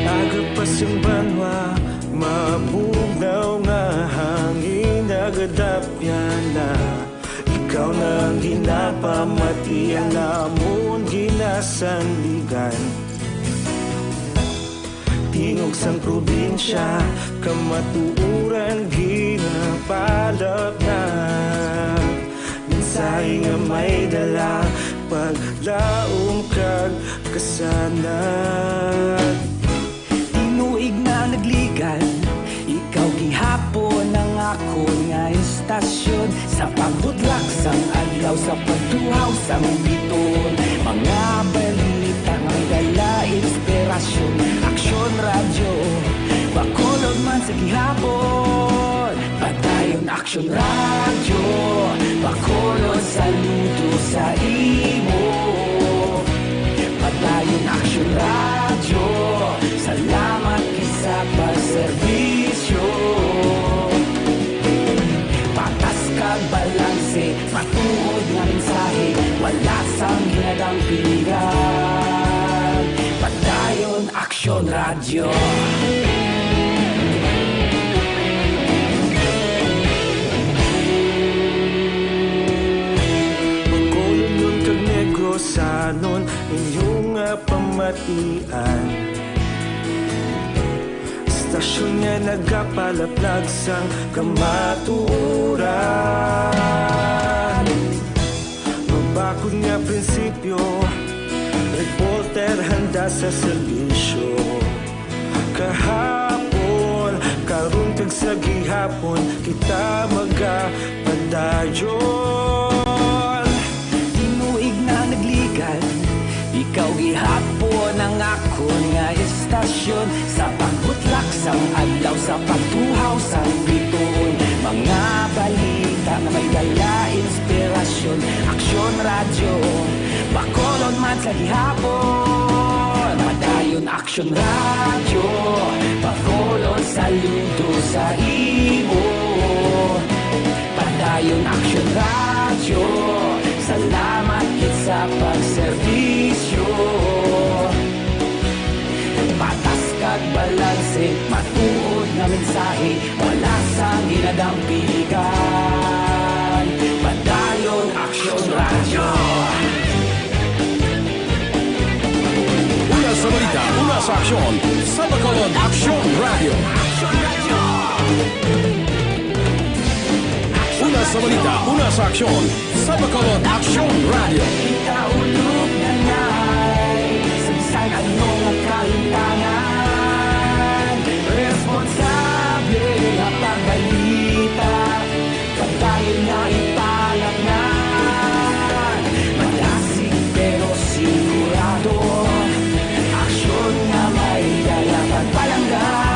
Agapasang banwa, mabugaw nga hangin agadapyan na. Ikaw na ang ginapamatian namon ginasandigan. Tingog sang probinsya, kamatuuran ginapalap na. Minsay nga may dala, paglaom kag kasanat. Tinuig na nagligan, ikaw gihapon ang ako nga istasyon. Sa pagbudlak sang adlaw, sa pagtuhaw sang biton. Mga balita nga dala inspirasyon. Aksyon radyo, bakolod man sa gihapon. Padayon aksyon radyo, bakolod saludo sa imo. Padayon aksyon radyo, salamat kisa pagserbisyo. Patas kag balanse, matuod nga mensahe, wala sang ginadang piligan. Padayon aksyon radyo. Pagkolon kag negosanon, inyong pamatian. Stasyon nga nagapalaplag sang kamaturan. Mabakod nga prinsipyo, reporter handa sa serbisyo. Kahapon, karon kag sa gihapon, kita magapadayon. Tinuig na nagligan, ikaw gihapon ang ako nga istasyon. Sa pagbutlak sang adlaw, sa pagtuhaw sang biton. Mga balita na may dala inspirasyon. Aksyon radyo, bakolon man sa gihapon. Padayon aksyon radyo, bakolon saludo sa imo. Padayon aksyon radyo, salamat kit sa pagserbisyo. Patas kag balanse, matuod na mensahe, wala sang ginadang piligan. Padayon aksyon radyo. Una sa balita, una sa aksyon, sa Bacolod Aksyon Radio. Una sa balita, una sa aksyon, sa Bacolod Aksyon Radio. Ikaulog na na'y sagsag anong kalintangan. Responsable na pagbalita, pagdayon na ipalap na. Malasig pero sigurado, aksyon na may dala pagpalanggan.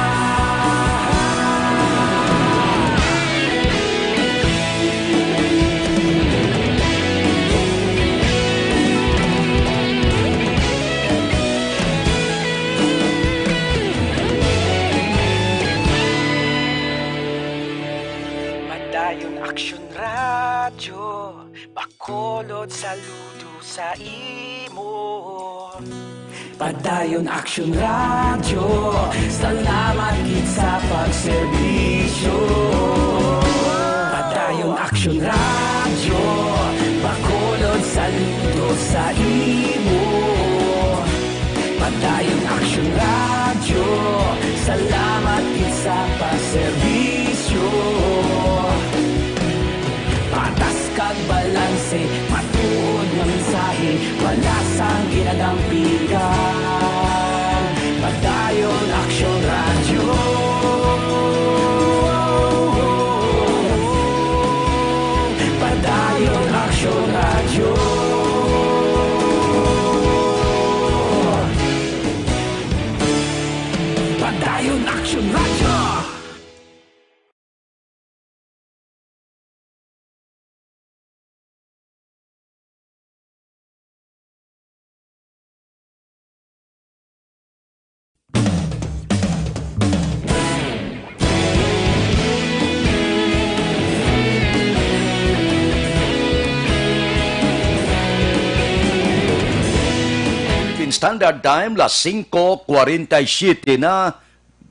Aksyon radyo, bakolod saludo sa imo. Padayon aksyon radyo, salamat kit sa pagserbisyo. Padayon aksyon radyo, bakolod saludo sa imo. Padayon aksyon radyo, salamat kit sa pagserbisyo. Patas kag balanse, matuod Padayon Action Radio. Standard Time, las 5:47 na,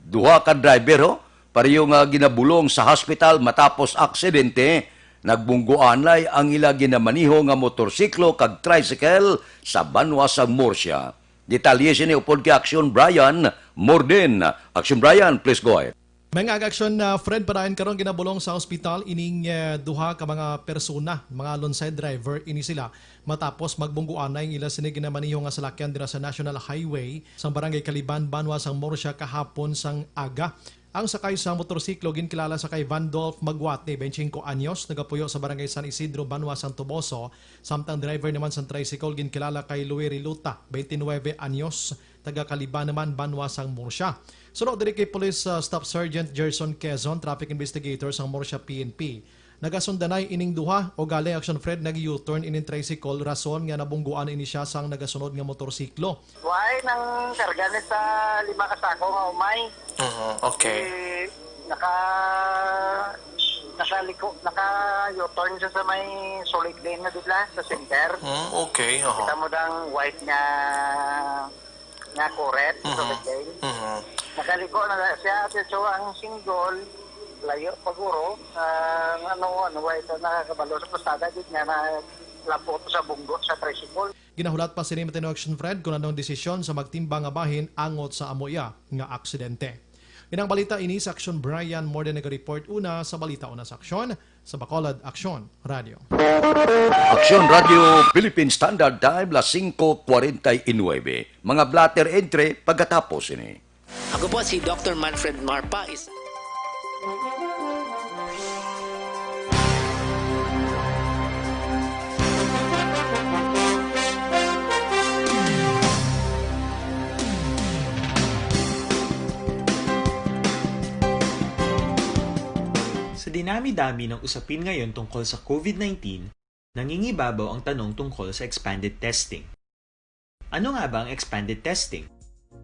duha ka driver, ho, pareho nga ginabulong sa hospital matapos aksidente, nagbungguanay ang ila ginamaniho nga motorsiklo kag tricycle sa Banwa sa Murcia. Detalye sini upod kay Action Brian Morden. Action Brian, please go ahead. Mga action na Fred Parayan karon ginabulong sa ospital ining duha ka mga persona, mga lonside driver ini sila matapos magbungguanay ang ila sini ginamaniho nga salakyan dira sa National Highway sa Barangay Kaliban, Banwa sang Murcia kahapon sang aga. Ang sakay sa motorsiklo ginkilala sa kay Vandolph Magwate, 25 anyos, nagapuyo sa Barangay San Isidro, Banwa sang Toboso. Samtang driver naman sa tricycle ginkilala kay Louis Riluta, 29 anyos, taga Kaliban naman, Banwa sang Murcia. Sunod diri kay Police Staff Sergeant Gerson Quezon, Traffic Investigator sang Murcia PNP. Nagasundanay ining duha o galing Action Fred nag-U-turn ining tricycle rason nga nabungguan ini siya sang nagasunod nga motorsiklo. Why nang karga ni sa 5 kasako nga umay. Okay. Naka U-turn siya sa may solid lane na dila sa center. Okay. Kita mo dang white nga correct solid lane. Nakaliko na siya so ang single layo paguro ito nakakabalo sa pasada gid nga na lapot sa bunggo sa tricycle. Ginahulat pa sini Matino Action Fred kung anong desisyon sa magtimbang nga bahin angot sa amoya nga aksidente. Inang balita ini sa Action Brian Morden nag-report una sa balita una sa Action sa Bacolod Action Radio. Action Radio Philippine Standard Time, las 5:49. Mga blatter entry pagkatapos ini. Ako po si Dr. Manfred Marpa. Sa dinami-dami ng usapin ngayon tungkol sa COVID-19, nangingibabaw ang tanong tungkol sa expanded testing. Ano nga ba ang expanded testing?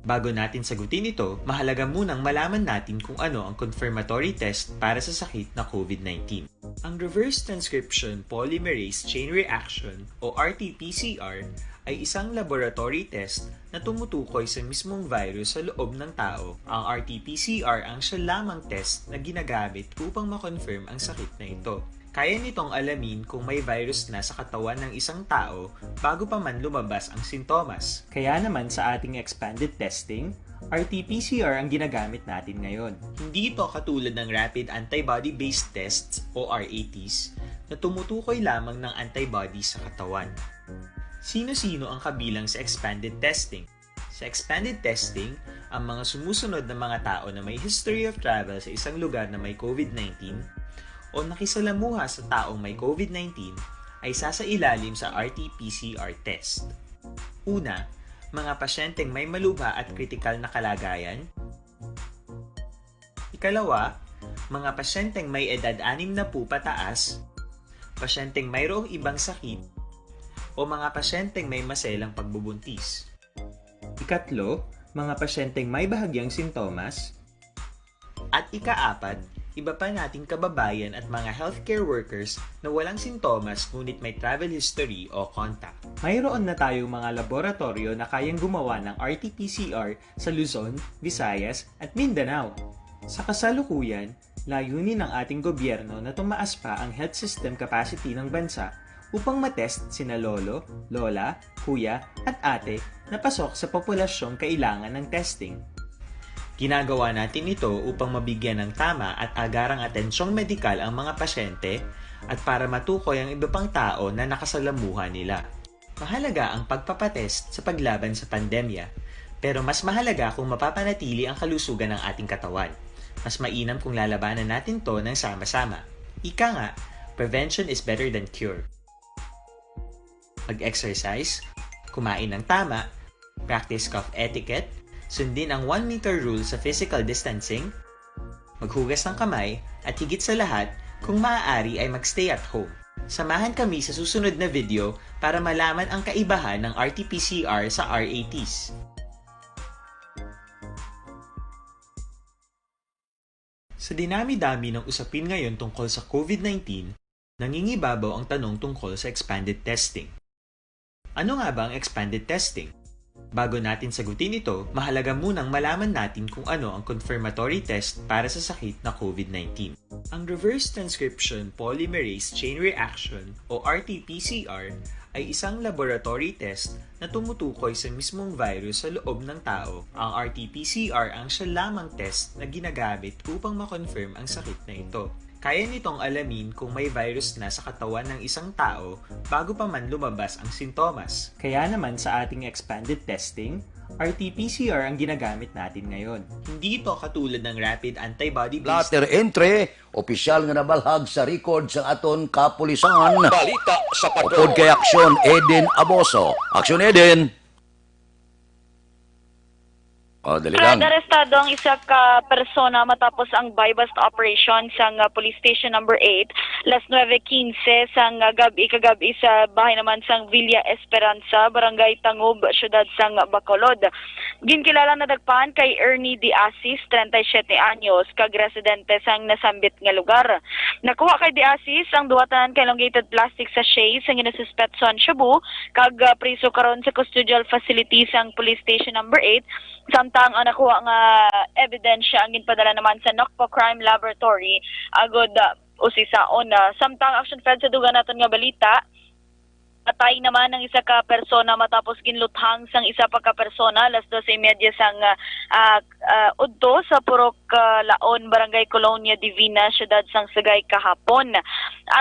Bago natin sagutin ito, mahalaga munang malaman natin kung ano ang confirmatory test para sa sakit na COVID-19. Ang reverse transcription polymerase chain reaction o RT-PCR ay isang laboratory test na tumutukoy sa mismong virus sa loob ng tao. Ang RT-PCR ang siya lamang test na ginagamit upang makonfirm ang sakit na ito. Kaya nitong alamin kung may virus na sa katawan ng isang tao bago pa man lumabas ang sintomas. Kaya naman sa ating expanded testing, RT-PCR ang ginagamit natin ngayon. Hindi ito katulad ng Rapid Antibody-Based Tests o RATs na tumutukoy lamang ng antibodies sa katawan. Sino-sino ang kabilang sa expanded testing? Sa expanded testing, ang mga sumusunod na mga tao na may history of travel sa isang lugar na may COVID-19 o nakisalamuha sa taong may COVID-19 ay sasailalim sa RT-PCR test. Una, mga pasyenteng may malubha at kritikal na kalagayan. Ikalawa, mga pasyenteng may edad 60 pataas, pasyenteng mayroong ibang sakit, o mga pasyenteng may maselang pagbubuntis. Ikatlo, mga pasyenteng may bahagyang sintomas. At ikaapat, iba pa nating kababayan at mga healthcare workers na walang sintomas ngunit may travel history o contact. Mayroon na tayong mga laboratorio na kayang gumawa ng RT-PCR sa Luzon, Visayas at Mindanao. Sa kasalukuyan, layunin ng ating gobyerno na tumaas pa ang health system capacity ng bansa upang matest sina lolo, lola, kuya at ate na pasok sa populasyong kailangan ng testing. Ginagawa natin ito upang mabigyan ng tama at agarang atensyong medikal ang mga pasyente at para matukoy ang iba pang tao na nakasalamuha nila. Mahalaga ang pagpapatest sa paglaban sa pandemya, pero mas mahalaga kung mapapanatili ang kalusugan ng ating katawan. Mas mainam kung lalabanan natin to ng sama-sama. Ika nga, prevention is better than cure. Mag-exercise, kumain ng tama, practice cough etiquette, Sundin ang 1 meter rule sa physical distancing, maghugas ng kamay, at higit sa lahat, kung maaari ay magstay at home. Samahan kami sa susunod na video para malaman ang kaibahan ng RT-PCR sa RATs. Sa dinami-dami ng usapin ngayon tungkol sa COVID-19, nangingibabaw ang tanong tungkol sa expanded testing. Ano nga ba ang expanded testing? Bago natin sagutin ito, mahalaga munang malaman natin kung ano ang confirmatory test para sa sakit na COVID-19. Ang reverse transcription polymerase chain reaction o RT-PCR ay isang laboratory test na tumutukoy sa mismong virus sa loob ng tao. Ang RT-PCR ang siya lamang test na ginagamit upang makonfirm ang sakit na ito. Kaya nitong alamin kung may virus na sa katawan ng isang tao bago pa man lumabas ang sintomas. Kaya naman sa ating expanded testing, RT-PCR ang ginagamit natin ngayon. Hindi ito katulad ng rapid antibody-based... Latter entry, opisyal nga nabalhag sa record sa aton kapulisan. Balita sa Upod kay Aksyon Eden Aboso. Aksyon Eden! Dali lang. Arestado ang isa ka persona matapos ang buy-bust operation sa police station number 8, Las 9:15 sa kagabi sa bahay naman sa Villa Esperanza, Barangay Tangub, siyudad sa Bacolod. Ginkilala na dagpan kay Ernie D. Asis, 37 anyos, kag residente sang nasambit nga lugar. Nakuha kay D. Asis ang duha tanan ka elongated plastic sachet sa ginasuspetson Shabu, kag priso karon sa custodial facility sang police station number 8. Samtang ang nakuha nga ebidensya ang ginpadala naman sa Nokpo Crime Laboratory agod usisaon. Samtang Action Fed sa duga naton nga balita, patay naman ng isa ka persona matapos ginluthang sang isa pa ka persona alas 12:30 sang udto sa Purok Laon, Barangay Colonia Divina, siyudad sang Sagay kahapon.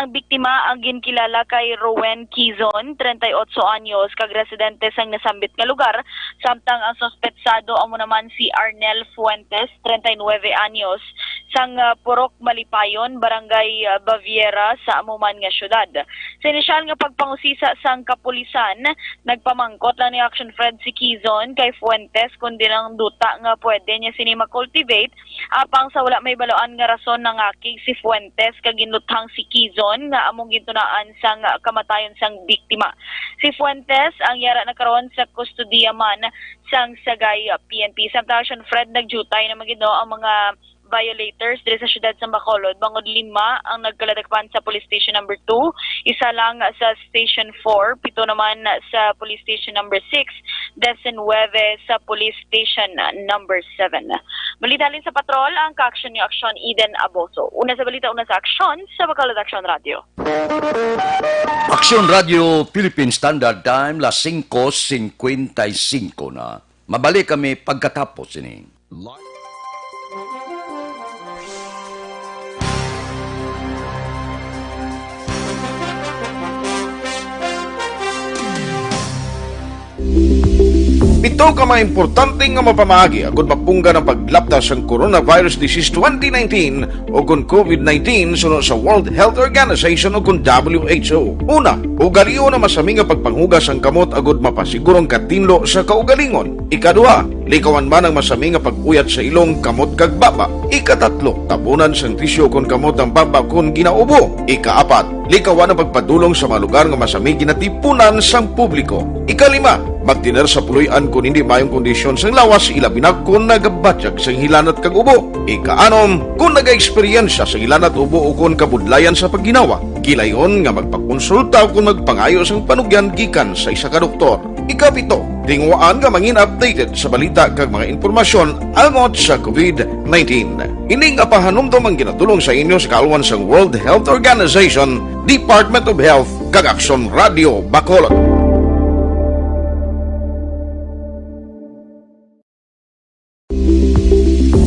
Ang biktima ang ginkilala kay Rowen Quizon, 38 anyos, kag residente sang nasambit nga lugar, samtang ang sospetsado amo naman si Arnel Fuentes, 39 anyos, sang Purok Malipayon, Barangay Baviera sa amuman nga syudad. Sa inisyal nga pagpangusisa sang kapulisan, nagpamangkot lang ni Action Fred si Quizon kay Fuentes kundi lang duta nga pwede niya sini ma-cultivate apang sa wala may baloan nga rason ng akig si Fuentes kag ginluthang si Quizon nga among gintunaan sang kamatayon sang biktima. Si Fuentes ang yara na karon sa kustodiya man sang Sagay PNP. Samtang Action Fred nagjutay na magino ang mga violators diri sa syudad sa Bacolod. Bangod 5 ang nagkaladagpan sa police station number 2, isa lang sa station 4, 7 naman sa police station number 6, 19 sa police station number 7. Balitalin sa patrol ang ka-action ni Aksyon Eden Aboso. Una sa balita, una sa aksyon sa Bacolod Action Radio. Aksyon Radio Philippine Standard Time, las 5:55 na. Mabalik kami pagkatapos ini. Ito ka mga importante nga mapamagi agud mapungga ng paglaptas ang Coronavirus Disease 2019 o kung COVID-19 sunod sa World Health Organization o kung WHO. Una, ugalion na masami nga pagpanghugas ang kamot agud mapasigurong katinlo sa kaugalingon. Ikaduha, likawan man ang masami nga pag-uyat sa ilong kamot kag baba. Ikatatlo, tabunan sang tisyo kon kamot ang baba kon ginaubo. Ikaapat, likawan ang pagpadulong sa mga lugar nga masami ginatipunan sang publiko. Ikalima, magtiner sa puluyan kung hindi mayong kondisyon sang lawas, ilabi na kung nagabatyag sang hilanat kag ubo. Ikaanom, kung nag-eksperyensya sa hilanat ubo o kung kabudlayan sa pagginawa. Gilayon nga magpakonsulta kung magpangayo sang panugyan gikan sa isa ka doktor. Ikapito, tingwaan nga mangin updated sa balita kag mga impormasyon angot sa COVID-19. Ining apahanumdom ang ginatulong sa inyo sa kaluan sang World Health Organization, Department of Health kag Action Radio Bacolod.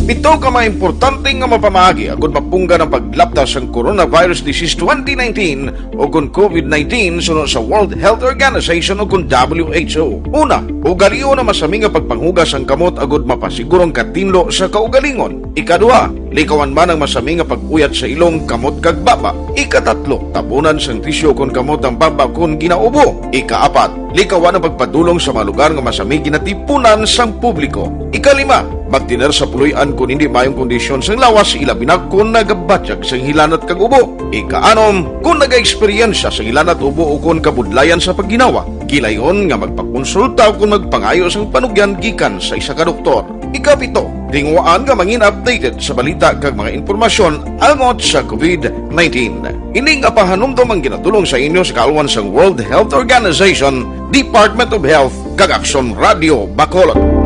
Ito ka mga importante nga mapamahagi agud mapungga ng paglaptas ang Coronavirus Disease 2019 o kung COVID-19 sunod sa World Health Organization o kung WHO. Una, ugaliyo na masami nga pagpanghugas ang kamot agud mapasigurong katinlo sa kaugalingon. Ikaduha, likawan man ang masami nga pag-uyat sa ilong kamot kag baba. Ikatatlo, tapunan sang tisyo kung kamot ang baba kung ginaubo. Ikaapat, likawan ang pagpadulong sa mga lugar nga masami ginatipunan sang publiko. Ikalima, magtiner sa puluyan kung hindi mayong kondisyon sang lawas ilabi na kung nagabatyag sang hilanat kag ubo. Ikaanom, kung naga-eksperyensya sa hilanat ubo o kung kabudlayan sa pagginawa. Gilayon nga magpakonsulta kung magpangayo sang panugyan gikan sa isa ka doktor. Ikapito, tingwaan nga mangin updated sa balita kag mga informasyon angot sa COVID-19. Ining apahanumdum ang ginatulong sa inyo sa kaalwan sang World Health Organization, Department of Health kag Aksyon Radio Bacolod.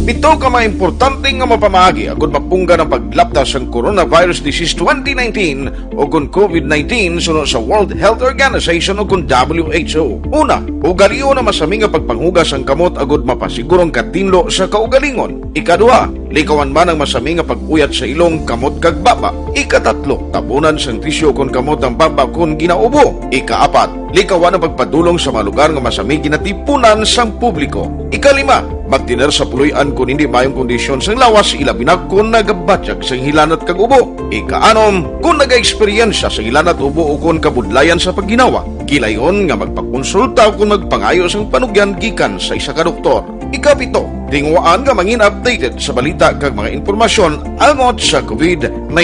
Ito ka mga importante nga mapamahagi agud mapungga ng paglaptas ang Coronavirus Disease 2019 o kung COVID-19 sunod sa World Health Organization o kung WHO. Una, ugaliyo na masami nga pagpanghugas ang kamot agud mapasigurong katinlo sa kaugalingon. Ikaduha, likawan man ang masami nga pag-uyat sa ilong kamot kag baba. Ikatatlo, tapunan sang tisyo kung kamot ang baba kung ginaubo. Ikaapat, likawan ang pagpadulong sa mga lugar nga masami ginatipunan sang publiko. Ikalima, magtiner sa puluyan kung hindi mayong kondisyon sang lawas ilabi na kung nagabatyag sang hilanat kag ubo. Ikaanom, kung naga-eksperyensya sa hilanat ubo o kung kabudlayan sa pagginawa. Gilayon nga magpakonsulta kung magpangayo sang panugyan gikan sa isa ka doktor. Ikapito, tingwaan nga mangin updated sa balita kag mga informasyon angot sa COVID-19.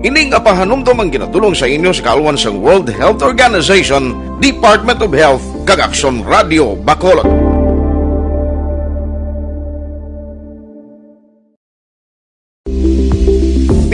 Ining apahanumdum ang ginatulong sa inyo sa kaalwan sang World Health Organization, Department of Health kag Aksyon Radio Bacolod.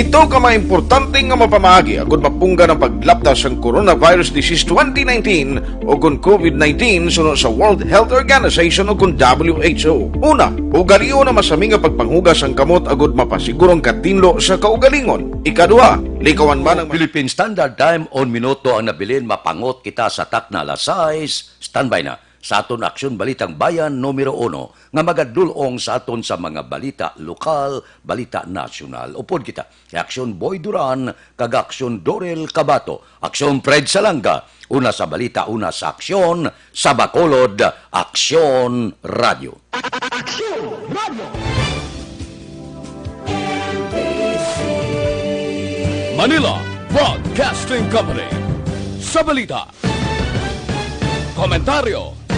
Ito ka mga importante nga mapamahagi agud mapungga ng paglaptas ang Coronavirus Disease 2019 o kung COVID-19 sunod sa World Health Organization o kung WHO. Una, ugaliyo na masami nga pagpanghugas ang kamot agud mapasigurong katinlo sa kaugalingon. Ikaduha, likawan man ang Philippine Standard Time on minuto ang nabilin mapangot kita sa takna alas 6. Standby na sa aton Aksyon Balitang Bayan numero 1 nga magadulong sa aton sa mga balita lokal, balita nasyonal. Upod kita, Aksyon Boy Duran, kag Aksyon Dorel Cabato, Aksyon Fred Salanga, una sa balita, una sa aksyon, sa Bacolod, Aksyon Radio. Aksyon Radio! Manila Broadcasting Company. Sa balita, komentaryo,